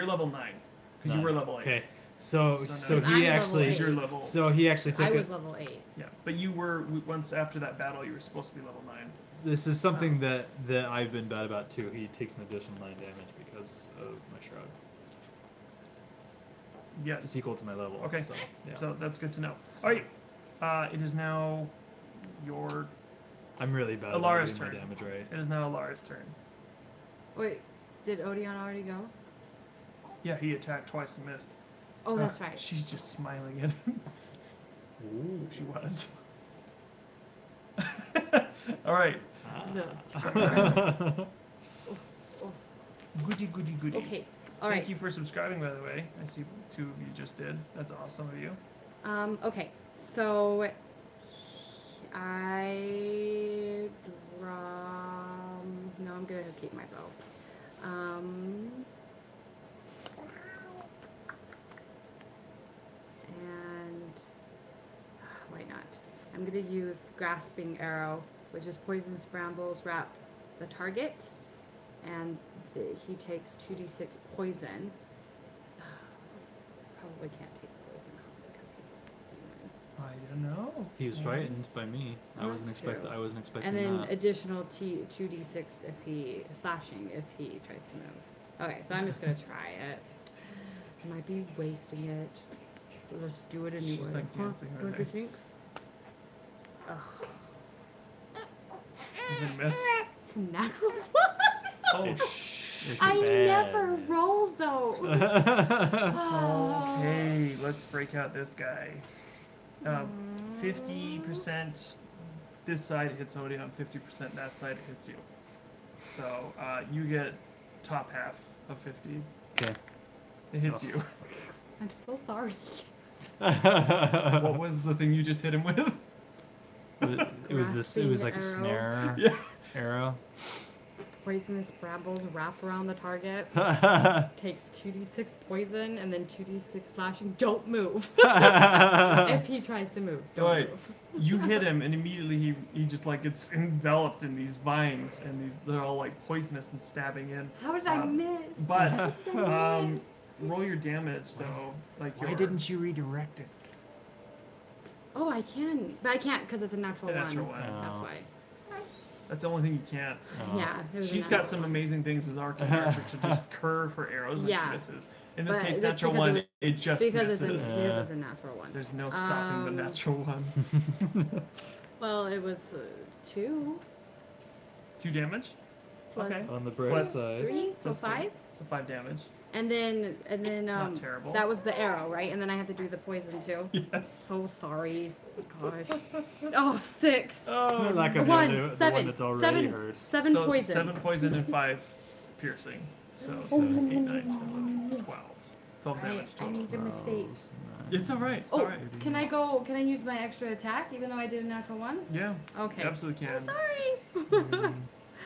level 9 because you were level 8. Okay. So So now- he I'm level actually. 8. Your level. So he actually took I it. was level 8. Yeah, but you were once after that battle. You were supposed to be level 9. This is something that I've been bad about too. He takes an additional 9 damage because of my shroud. Yes. It's equal to my level. Okay. So, yeah. So that's good to know. So- All right. It is now your. I'm really bad Alara's at getting my turn. damage right. It is now Alara's turn. Wait, did Odeon already go? Yeah, he attacked twice and missed. Oh, that's right. She's just smiling at him. Ooh. She was. All right. Oh, Goody, goody, goody. okay. All right. Thank you for subscribing, by the way. I see 2 of you just did. That's awesome of you. Okay. So I no, I'm gonna keep my bow. And why not? I'm gonna use grasping arrow, which is poisonous brambles wrap the target, and he takes 2d6 poison. Probably can't take poison because he's a demon. I don't know. He was frightened by me. I Oh, wasn't that's expecting. true. I wasn't expecting And then that. additional 2d6 if he slashing if he tries to move. Okay, so I'm just gonna try it. I might be wasting it. But let's do it anyway. She's, like, dancing her Don't you neck. think? Ugh. Is it a miss? It's a natural one. Oh, It's a I bad never miss. rolled those. Oh. Okay, let's break out this guy. 50% this side hits Odeon, 50% that side hits you. So you get top half of 50. Okay. It hits Oh. you. I'm so sorry. What was the thing you just hit him with? It was this. It was like a Grasping snare Yeah. arrow. Poisonous brambles wrap around the target. Takes 2d6 poison and then 2d6 slashing. Don't move. If he tries to move, don't Right. move. You hit him, and immediately he just like gets enveloped in these vines, and they're all like poisonous and stabbing in. How did I miss? But How did I miss? roll your damage though. Like Why your, didn't you redirect it? Oh, I can, but I can't because it's a natural A natural one. one. That's Oh. why. That's the only thing you can't. Yeah. It was a She's natural got some one. amazing things as arc and archer to just curve her arrows when she Yeah. misses. In this But case, that's natural because one, it just Because misses. it's a natural one. There's no stopping the natural one. Well, it was 2 2 damage? plus Okay. On the bright Plus side. 3, so Plus 5. So 5 damage. And then Not terrible. that was the arrow, right? And then I had to do the poison too. I'm Yes. so sorry. Gosh. Oh, 6. Oh, You're not gonna be able to do it, the 7. one that's already 7. hurt. 7 so poison. 7 poison and 5 piercing. So 7, 8, 9, 10, 11, 12. 12 damage I total. need a mistake. It's alright. It's Oh, alright. can I use my extra attack even though I did a natural 1? Yeah. Okay. You absolutely can. Sorry.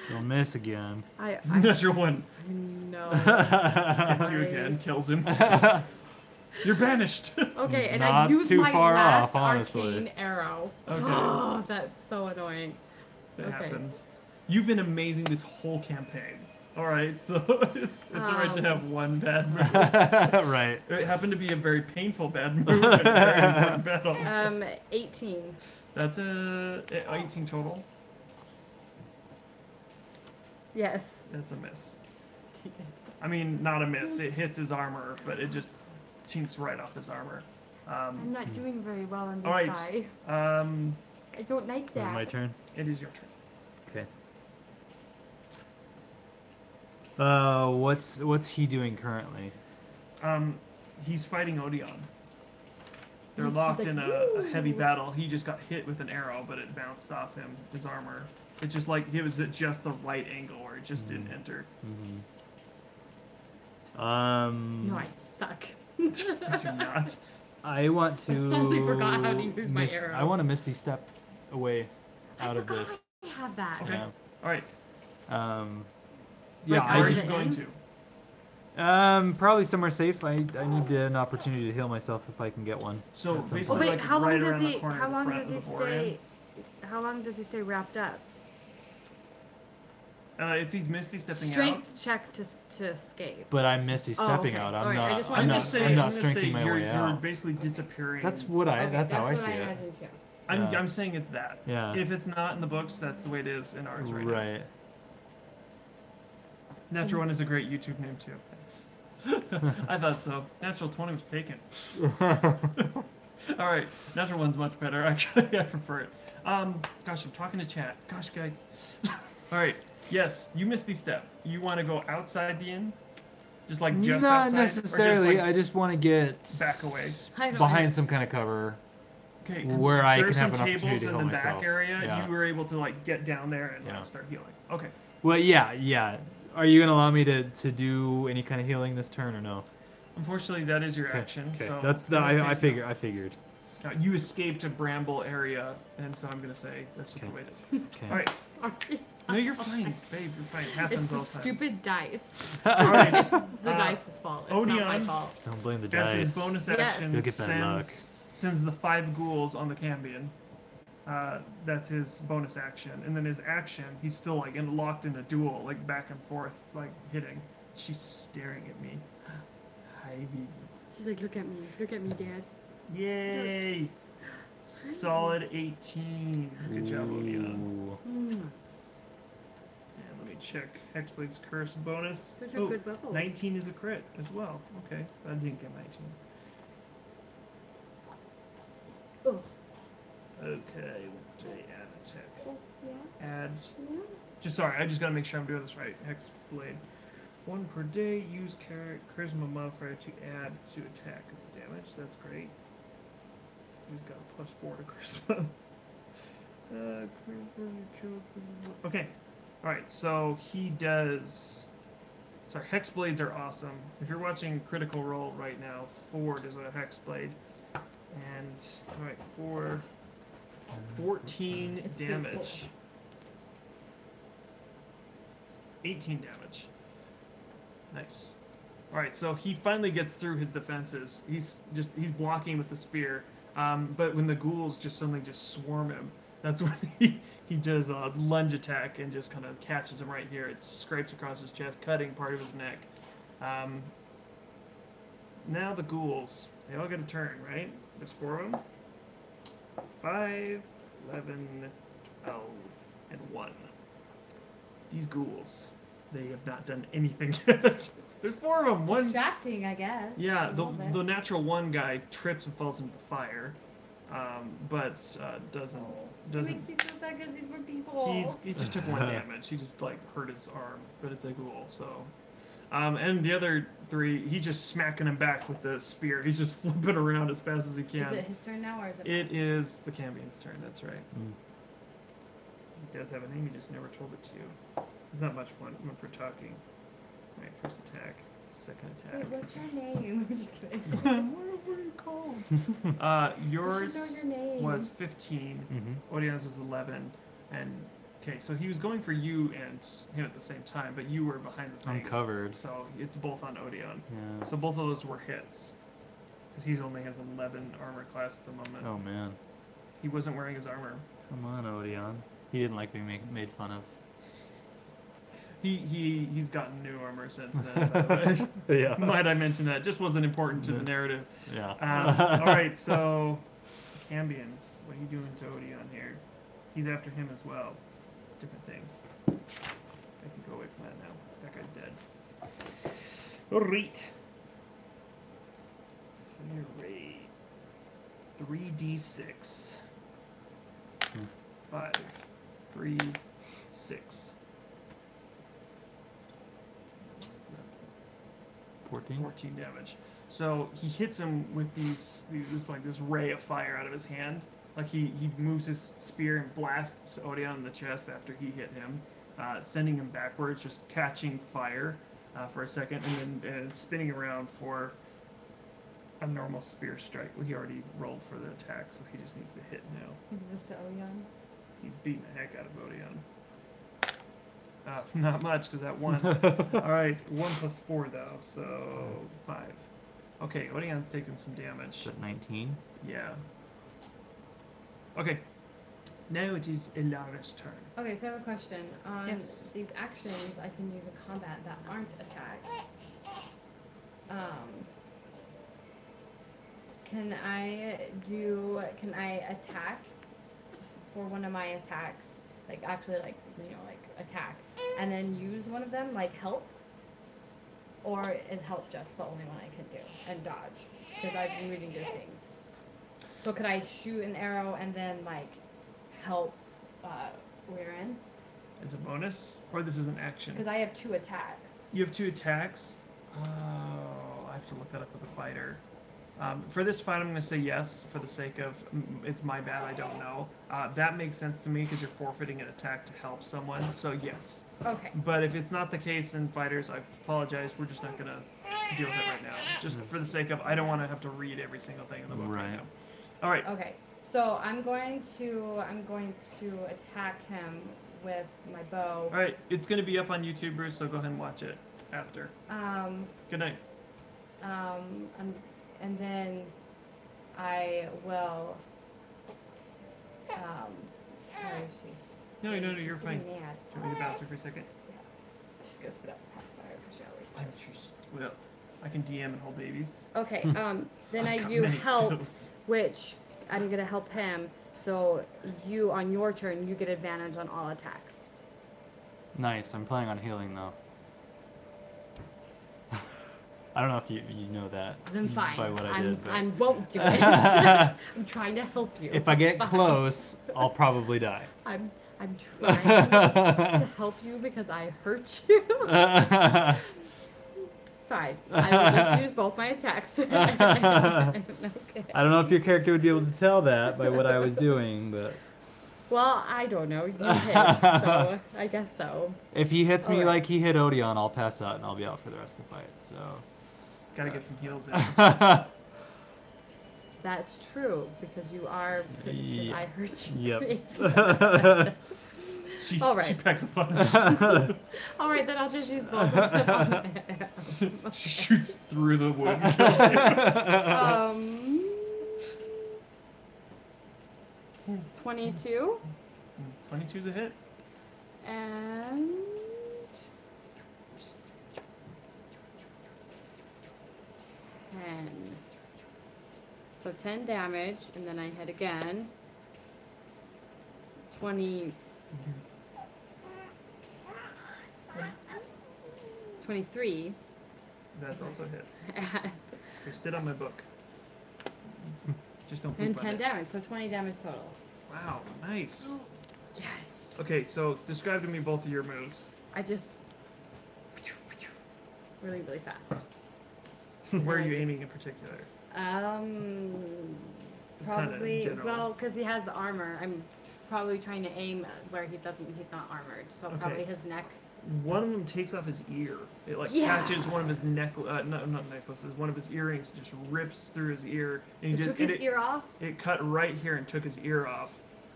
Don't miss again. I Natural one. no. Hits you again. Kills him. You're banished. Okay, and Not I used too my far last off, honestly. arcane arrow. Okay. Oh, that's so annoying. It Okay. happens. You've been amazing this whole campaign. Alright, so it's alright to have one bad move. Right. It happened to be a very painful bad move in a very important battle. 18. That's a 18 total. Yes. That's a miss. I mean, not a miss. It hits his armor, but it just tinks right off his armor. I'm not doing very well on this Alright. guy. I don't like Is it that. my turn? It is your turn. Okay. What's he doing currently? He's fighting Odeon. They're He's locked like, in a heavy battle. He just got hit with an arrow, but it bounced off him, his armor. It's just like, it was at just the right angle where it just didn't enter. No, I suck. You do not. I want to. I suddenly forgot how to use my I want to arrows. Misty Step away out of this. I have that. Okay. Yeah. Alright. Yeah, Like, I Where are just you going to? probably somewhere safe. I need an opportunity to heal myself if I can get one. So at some basically, Oh wait, like how long right does around the he? corner How of the long front does of he the Vorian. stay? How long does he stay wrapped up? If he's Misty stepping Strength check to escape. But I'm Misty stepping okay. out. All I'm right, I not. just out, wanted I'm to not. say- I'm gonna not say strengthening my you're, way you're out. basically disappearing. That's what I. Okay, That's how I what see it. imagined too. Yeah. I'm saying it's that. Yeah. If it's not in the books, that's the way it is in ours right now. Right. Natural One is a great YouTube name too. Thanks. I thought so. Natural 20 was taken. All right, Natural One's much better. Actually, I prefer it. Gosh, I'm talking to chat. Gosh, guys. All right. Yes, you missed the step. You want to go outside the inn, just like just Not outside, necessarily. Or just, I just want to get back away. I don't behind know. some kind of cover Okay. where I can There's have some an opportunity tables to in heal the myself. back area. Yeah. You were able to like get down there and Yeah. start healing. Okay. Well, yeah. Are you gonna allow me to do any kind of healing this turn or no? Unfortunately, that is your Okay. action. Okay. So That's the. in this I case, no. figured. You escaped a bramble area, and so I'm gonna say that's just the way it is. Okay. All right. Sorry. No, you're fine, babe. You're fine. It It's happens the all the time. stupid dice. All right. It's the dice's fault. It's not my Odeon. fault. Don't blame the That's his dice. bonus Yes. action. You'll get that luck. Sends the 5 ghouls on the Cambion. That's his bonus action, and then his action, he's still like locked in a duel, like back and forth, like hitting. She's staring at me. Hi, baby. She's like, look at me, Dad. Yay! Solid 18. Good job, Odeon. Ooh. And let me check Hexblade's Curse bonus. Those are good bubbles. 19 is a crit as well. Okay, I didn't get 19. Ugh. Okay, what did I add attack? Oh, yeah. Add. Yeah. Just sorry, I just gotta make sure I'm doing this right. Hexblade. 1 per day. Use charisma modifier to add to attack damage. That's great. 'Cause he's got a +4 to charisma. Okay. Alright, so he does. Sorry, Hexblades are awesome. If you're watching Critical Role right now, Ford is a Hexblade. And, alright, 14 It's damage. 18 damage. Nice. Alright, so he finally gets through his defenses. He's blocking with the spear. But when the ghouls just suddenly just swarm him, that's when he does a lunge attack and just kind of catches him right here. It scrapes across his chest, cutting part of his neck. Now the ghouls. They all get a turn, right? There's 4 of them. 5, 11, 12, and 1. these ghouls, they have not done anything yet. There's 4 of them. One, Distracting, I guess. yeah, a the little bit. the natural one guy trips and falls into the fire, but doesn't. It makes me so sad because these were people. He just took 1 damage. He just like hurt his arm, but it's a ghoul. So, and the other 3, he just smacking him back with the spear. He's just flipping around as fast as he can. Is it his turn now or is it? It is the Cambion's turn. That's right. Mm. He does have a name. He just never told it to you. There's not much one for talking. Right, first attack, second attack. Wait, what's your name? I'm just kidding. What are you called? Yours I should know your name. was 15. Mm-hmm. Odion's was 11, and okay, so he was going for you and him at the same time, but you were behind the thing. I'm covered. So it's both on Odeon. Yeah. So both of those were hits, because he only has 11 armor class at the moment. Oh man. He wasn't wearing his armor. Come on, Odeon. He didn't like being made fun of. He's gotten new armor since then. By the way. Yeah. Might I mention that? Just wasn't important to the narrative. Yeah. All right, so Cambion, what are you doing to Odeon here? He's after him as well. Different thing. I can go away from that now. That guy's dead. Alright. Fire rate. 3d6. 5, 3, 6. 14 damage. So he hits him with this ray of fire out of his hand. Like he moves his spear and blasts Odeon in the chest after he hit him, sending him backwards, just catching fire for a second, and then spinning around for a normal spear strike. Well, he already rolled for the attack, so he just needs to hit now. You did this to Odeon? He's beating the heck out of Odeon. Not much, because that 1. Alright, 1 plus 4 though, so 5. Okay, Odeon's taking some damage. Is that 19? Yeah. Okay. Now it is Ilara's turn. Okay, so I have a question. On Yes. these actions I can use in combat that aren't attacks. Can I attack for one of my attacks? Like actually attack. And then use one of them, like help? Or is help just the only one I can do? And dodge? Because I've been reading your thing. So could I shoot an arrow and then, like, help Weirin? It's a bonus? Or this is an action? Because I have 2 attacks. You have 2 attacks? Oh, I have to look that up with a fighter. For this fight, I'm going to say yes, for the sake of, it's my bad, I don't know. That makes sense to me, because you're forfeiting an attack to help someone, so yes. Okay. But if it's not the case in fighters, I apologize, we're just not going to deal with it right now. Just for the sake of, I don't want to have to read every single thing in the book right now. All right. Okay. So I'm going to attack him with my bow. All right. It's going to be up on YouTube, Bruce, so go ahead and watch it after. Good night. And then I will. Sorry, she's. No, she's you're fine. getting mad. Do you want me to bounce her for a second? She's gonna spit out the pacifier because she always does. Well, I can DM and hold babies. Okay. Then I I've got do many help, skills. which I'm gonna help him. So you, on your turn, you get advantage on all attacks. Nice. I'm planning on healing though. I don't know if you know that. Then fine. By what I did, but I won't do it. I'm trying to help you. if I get Fine. close, I'll probably die. I'm trying to help you because I hurt you. Fine. I will just use both my attacks. Okay. I don't know if your character would be able to tell that by what I was doing, but Well, I don't know. You hit, so I guess so. if he hits me Alright. like he hit Odeon, I'll pass out and I'll be out for the rest of the fight. So Gotta get some heals in. That's true because you are. Because Yeah. I hurt you. Yep. She Alright. packs a punch. All right, then I'll just use both of them. She shoots through the wood and kills you. 22 22's a hit. and 10. So 10 damage, and then I hit again. 20. 23. That's also a hit. And Here, sit on my book. Just don't poop on 10 it. damage, so 20 damage total. Wow, nice. Yes. Okay, so describe to me both of your moves. I just really, really fast. Where are I you just- aiming in particular? Probably, general. well, because he has the armor, I'm probably trying to aim where he's not armored, so Okay. probably his neck. One of them takes off his ear. It like Yeah. catches one of his not necklaces. One of his earrings just rips through his ear, and he It just took his it, ear off. it cut right here and took his ear off.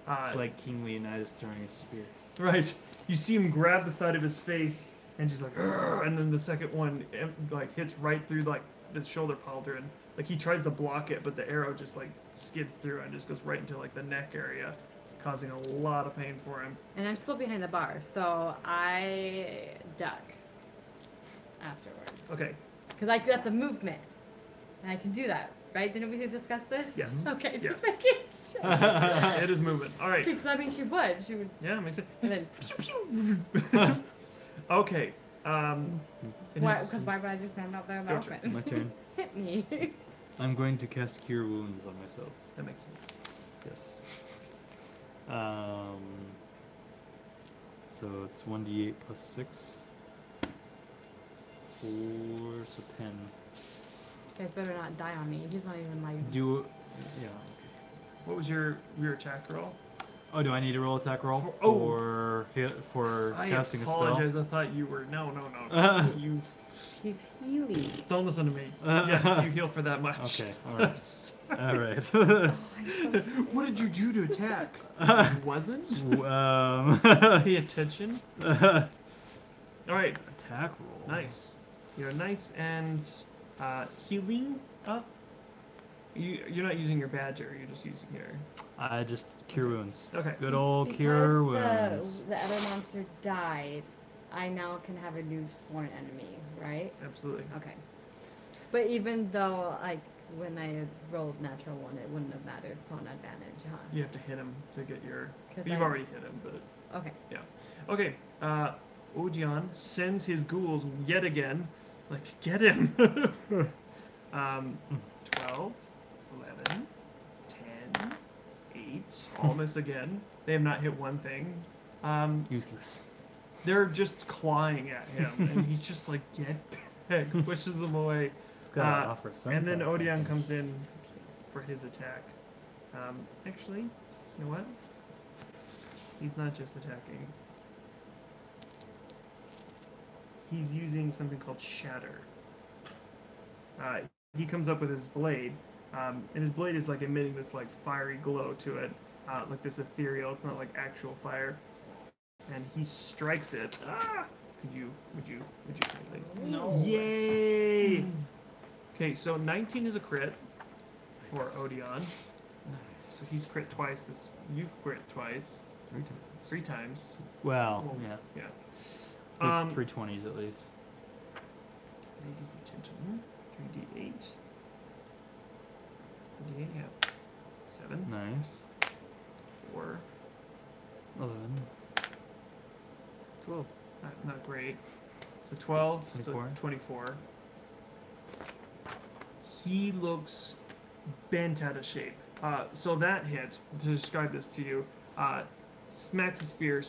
It's like King Leonidas throwing a spear. Right. You see him grab the side of his face and just like, "Argh," and then the second one like hits right through like the shoulder pauldron. Like he tries to block it, but the arrow just like skids through and just goes right into like the neck area, causing a lot of pain for him. And I'm still behind the bar, so I duck afterwards. Okay. Because that's a movement. And I can do that, right? Didn't we discuss this? Yes. Okay, Yes. just making sure. It is movement. All right. Because that means she would. She would. Yeah, makes sense. And then. Okay. It Why? is- Because why would I just stand out there in the Your turn. open? My turn. Hit me. I'm going to cast Cure Wounds on myself. That makes sense. Yes. So it's 1d8 plus 6. 4, so 10. You guys better not die on me. He's not even like. Do, yeah. What was your attack roll? Oh, do I need to roll attack roll Oh. for casting a spell? I apologize. I thought you were no. You He's healing. don't listen to me. Yes, you heal for that much. Okay, all right. All right. Oh, I'm so What did you do to attack? Wasn't pay attention. All right, Attack roll. nice. You're nice and healing up. You're not using your badger. You're just using your. I just Cure Wounds. Okay. Good old Because Cure Wounds. the other monster died, I now can have a new sworn enemy, right? Absolutely. Okay. But even though, like, when I had rolled natural one, it wouldn't have mattered for an advantage, huh? You have to hit him to get your. 'Cause You've I- already hit him, but. Okay. Okay, Odion sends his ghouls yet again. Like, get him! 12, 11, 10, 8. All miss again. They have not hit one thing. Useless. They're just clawing at him, and he's just like, get back, pushes them away. It's gotta offer some And then kind of Odion sense. comes in So cute. for his attack. Actually, you know what? He's not just attacking. He's using something called Shatter. He comes up with his blade, and his blade is like emitting this like fiery glow to it, like this ethereal. It's not like actual fire. And he strikes it. Ah! Would you kindly? No. Yay! Okay, so 19 is a crit for Odion. Nice. So he's crit twice. You crit twice. 3 times. 3 times. Well, Well, yeah. Yeah. 3 20s at least. Ladies and gentlemen, 3d8. It's a d8, yeah. 7, Nice. 4, 11. 12. not great. So 12, 24. so 24. He looks bent out of shape. So that hit, to describe this to you, smacks a spear,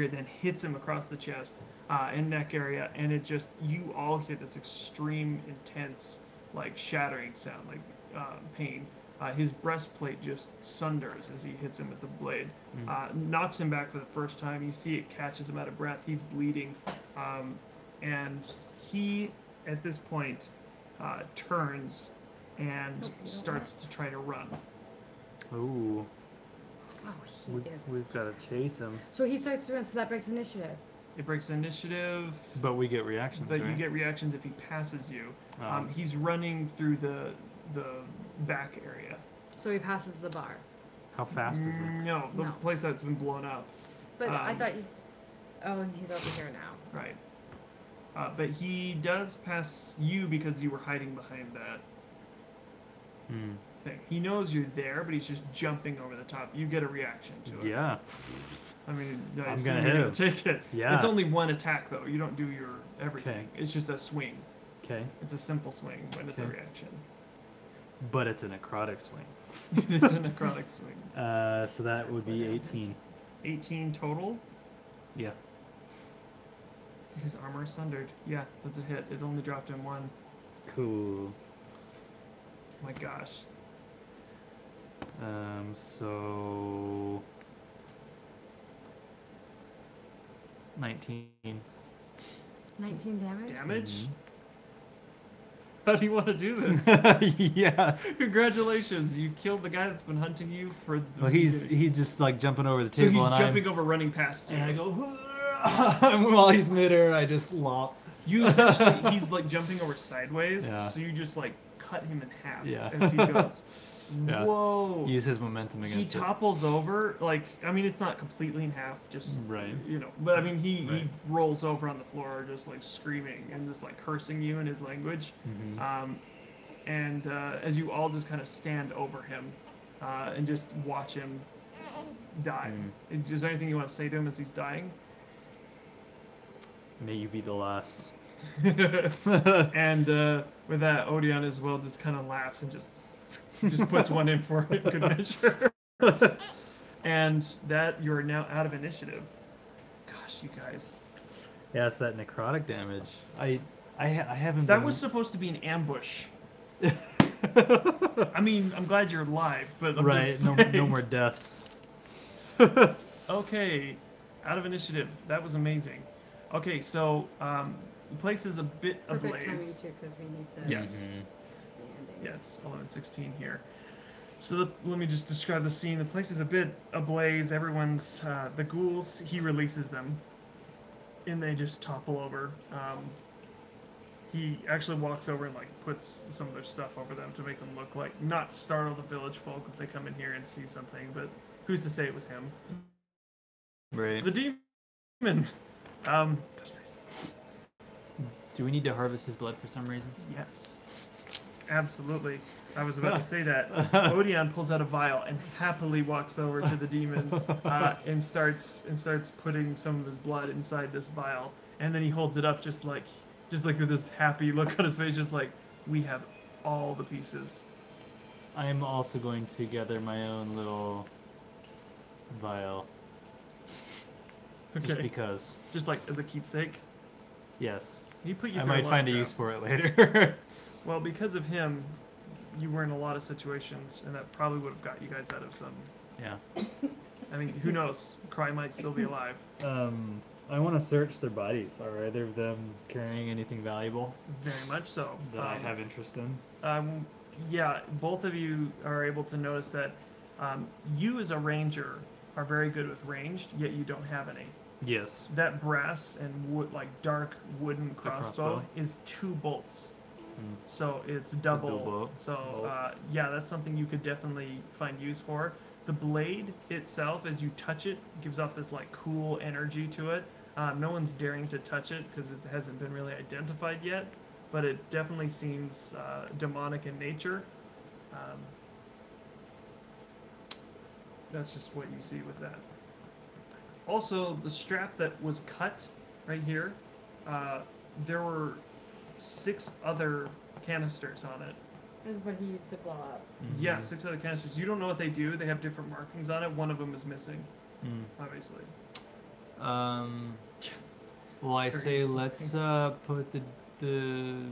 then hits him across the chest and neck area, and it just, you all hear this extreme, intense, like shattering sound, like pain. His breastplate just sunders as he hits him with the blade. Knocks him back for the first time. You see it catches him out of breath. He's bleeding. And he, at this point, turns and starts to try to run. Ooh. Oh, he is. We've got to chase him. So he starts to run, so that breaks initiative. It breaks initiative, But we get reactions, but right? you get reactions if he passes you. Oh. He's running through the back area. So he passes the bar. How fast is it? No, the No. place that's been blown up. But I Um, thought you. Oh, and he's over here now. Right. But he does pass you because you were hiding behind that thing. He knows you're there, but he's just jumping over the top. You get a reaction to it. Yeah. I mean, I I'm assume gonna you're hit gonna him. take it. Yeah. It's only one attack though. You don't do your everything. Okay. It's just a swing. Okay. It's a simple swing when it's a Okay. reaction. But it's a necrotic swing. It's a necrotic swing. So that would be 18. 18 total. Yeah. His armor is sundered. Yeah, that's a hit. It only dropped him 1. Cool. My gosh. So 19. 19 damage? Damage? Mhm. How do you want to do this? Yes. Congratulations, you killed the guy that's been hunting you for the Well, he's beginning. just like jumping over the So table, he's and jumping over, running past you. and I go, while he's midair, I just lop. You essentially, he's like jumping over sideways, Yeah. so you just like cut him in half Yeah. as he goes. Yeah. Whoa. Use his momentum He against it. topples over, like, I mean, it's not completely in half, just, Right. you know, but I mean, he Right. rolls over on the floor, just like screaming and just like cursing you in his language. Mhm. And as you all just kind of stand over him and just watch him die. Is there anything you want to say to him as he's dying? May you be the last. And with that, Odeon as well just kind of laughs and just puts one in for it, good measure. And that you're now out of initiative. Gosh, you guys. Yeah, it's that necrotic damage. I haven't. That been... was supposed to be an ambush. I mean, I'm glad you're alive, but I'm right. just No saying. more deaths. Okay, out of initiative. That was amazing. Okay, so the place is a bit Perfect timing ablaze. too, because we need to. Yes. the ending. Yeah, it's 11:16 here. So let me just describe the scene. The place is a bit ablaze. Everyone's the ghouls. He releases them, and they just topple over. He actually walks over and like puts some of their stuff over them to make them look like not startle the village folk if they come in here and see something. But who's to say it was him? Right. The demon. Gosh, nice. Do we need to harvest his blood for some reason? Yes, absolutely. I was about to say that. Odeon pulls out a vial and happily walks over to the demon and starts putting some of his blood inside this vial, and then he holds it up just like with this happy look on his face, just like we have all the pieces. I am also going to gather my own little vial. Just Okay, because. just like as a keepsake. Yes. He put you. I through might lot find a of use crap. for it later. Well, because of him, you were in a lot of situations, and that probably would have got you guys out of some. Yeah. I mean, who knows? Cry might still be alive. I want to search their bodies. Are either of them carrying anything valuable Very much so. that I have interest in? Yeah, both of you are able to notice that you as a ranger are very good with ranged, yet you don't have any. Yes. That brass and wood, like dark wooden crossbow, crossbow? is 2 bolts. Mm. So it's a double. dual bolt. So Bolt. yeah, that's something you could definitely find use for. The blade itself, as you touch it, gives off this like cool energy to it. No one's daring to touch it because it hasn't been really identified yet, but it definitely seems demonic in nature. That's just what you see with that. Also, the strap that was cut right here, there were 6 other canisters on it. This is what he used to blow up. Yeah, 6 other canisters. You don't know what they do. They have different markings on it. One of them is missing, Mm. obviously. Well, I Very say useful let's put the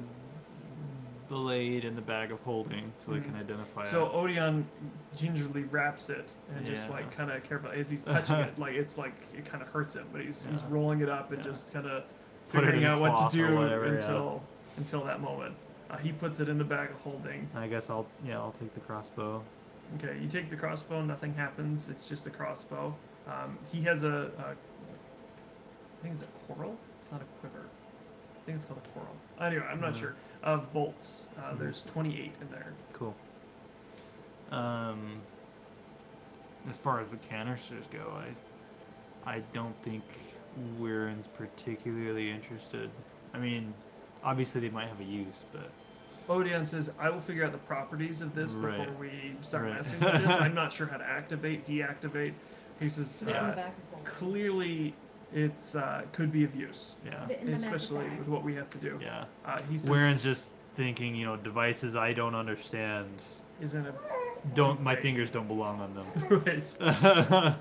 blade in the bag of holding so we can identify So it. Odeon gingerly wraps it and just Yeah. like kind of carefully as he's touching it, like it's like it kind of hurts him, but he's rolling it up and Yeah. just kind of Put it figuring in a out what cloth to or do whatever, until that moment. He puts it in the bag of holding. I guess I'll take the crossbow. Okay, you take the crossbow, nothing happens. It's just a crossbow. He has a I think it's a coral. It's not a quiver. I think it's called a coral. Anyway, I'm not sure. Of bolts. There's 28 in there. Cool. As far as the canisters go, I don't think Weirin's particularly interested. I mean, obviously they might have a use, but Odeon says, I will figure out the properties of this before Right. we start Right. messing with this. I'm not sure how to activate, deactivate. He says, Put it in the back of the clearly it's could be of use. Yeah. Put it in the magic Especially bag. with what we have to do. Yeah. He says, Warren's just thinking, devices I don't understand. isn't a My Right. fingers don't belong on them. right.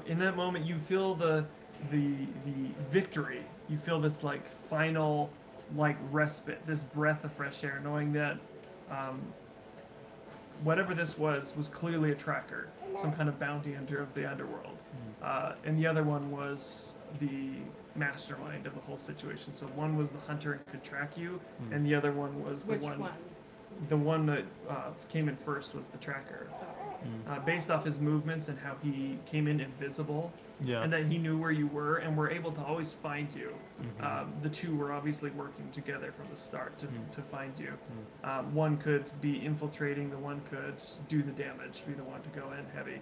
In that moment, you feel the victory. You feel this like final like respite, this breath of fresh air, knowing that whatever this was clearly a tracker, some kind of bounty hunter of the underworld, and the other one was the mastermind of the whole situation. So one was the hunter and could track you, and the other one was the Which one. one? The one that came in first was the tracker. Based off his movements and how he came in invisible, Yeah. and that he knew where you were and were able to always find you. The two were obviously working together from the start to find you. One could be infiltrating, the one could do the damage, be the one to go in heavy.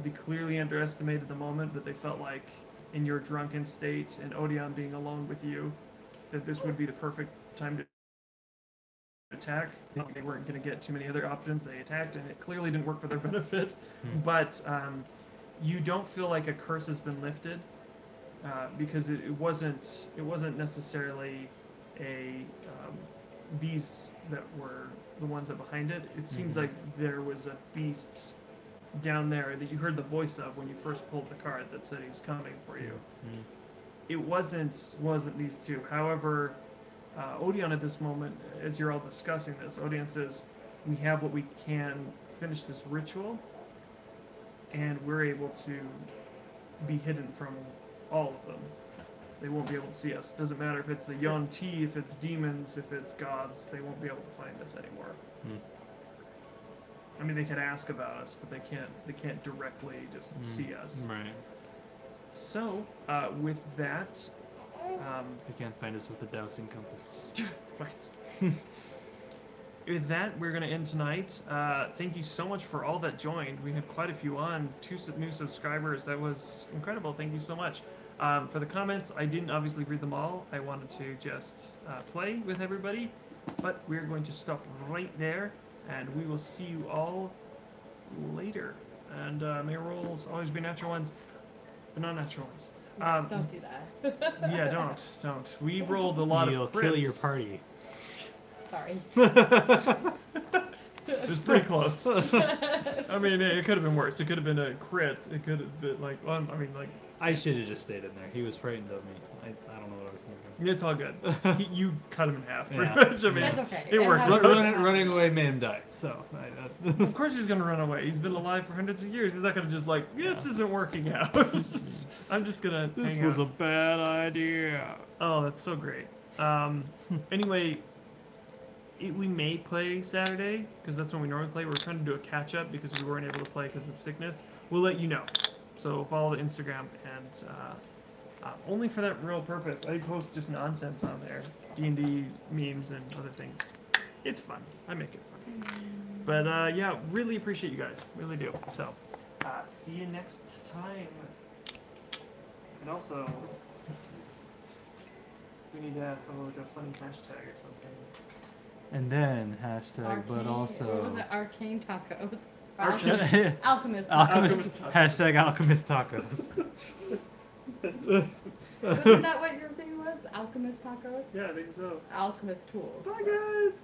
They clearly underestimated the moment, but they felt like in your drunken state and Odeon being alone with you, that this would be the perfect time to attack. They weren't going to get too many other options. They attacked, and it clearly didn't work for their benefit. But you don't feel like a curse has been lifted because it wasn't necessarily these that were the ones that behind it. It seems like there was a beast down there that you heard the voice of when you first pulled the card that said he was coming for you. It wasn't these two. However, Odeon at this moment, as you're all discussing this, Odeon says, we have what we can finish this ritual, and we're able to be hidden from all of them. They won't be able to see us. Doesn't matter if it's the Yuan-Ti, if it's demons, if it's gods, they won't be able to find us anymore. I mean, they can ask about us, but they can't directly just see us. Right. So, with that, You can't find us with a dowsing compass. right. With that, we're going to end tonight. Thank you so much for all that joined. We had quite a few on, 2 new subscribers. That was incredible. Thank you so much. For the comments, I didn't obviously read them all. I wanted to just play with everybody. But we're going to stop right there, and we will see you all later. And may your rolls always be natural ones, but not natural ones. Don't do that. Yeah, don't. We rolled a lot You'll of crits. kill your party. Sorry. It was pretty close. I mean, it could have been worse. It could have been a crit. It could have been like, well, I mean, like. I should have just stayed in there. He was frightened of me. I don't know what I was thinking. It's all good. You cut him in half, pretty Yeah. much. I mean, That's okay. It worked. Running away made him die. So. Of course he's gonna run away. He's been alive for hundreds of years. He's not gonna just like, this isn't working out. I'm just gonna. This hang was out. a bad idea. Oh, that's so great. Anyway, we may play Saturday because that's when we normally play. We're trying to do a catch up because we weren't able to play because of sickness. We'll let you know. So follow the Instagram and only for that real purpose. I post just nonsense on there, D&D memes and other things. It's fun. I make it fun. But yeah, really appreciate you guys. Really do. So see you next time. And also, we need to have a funny hashtag or something. And then hashtag, but also. What was it? Arcane tacos. Arcane- Alchemist. Alchemist. tacos. Hashtag alchemist tacos. Isn't that what your thing was? Alchemist tacos? Yeah, I think so. Alchemist tools. Bye, guys.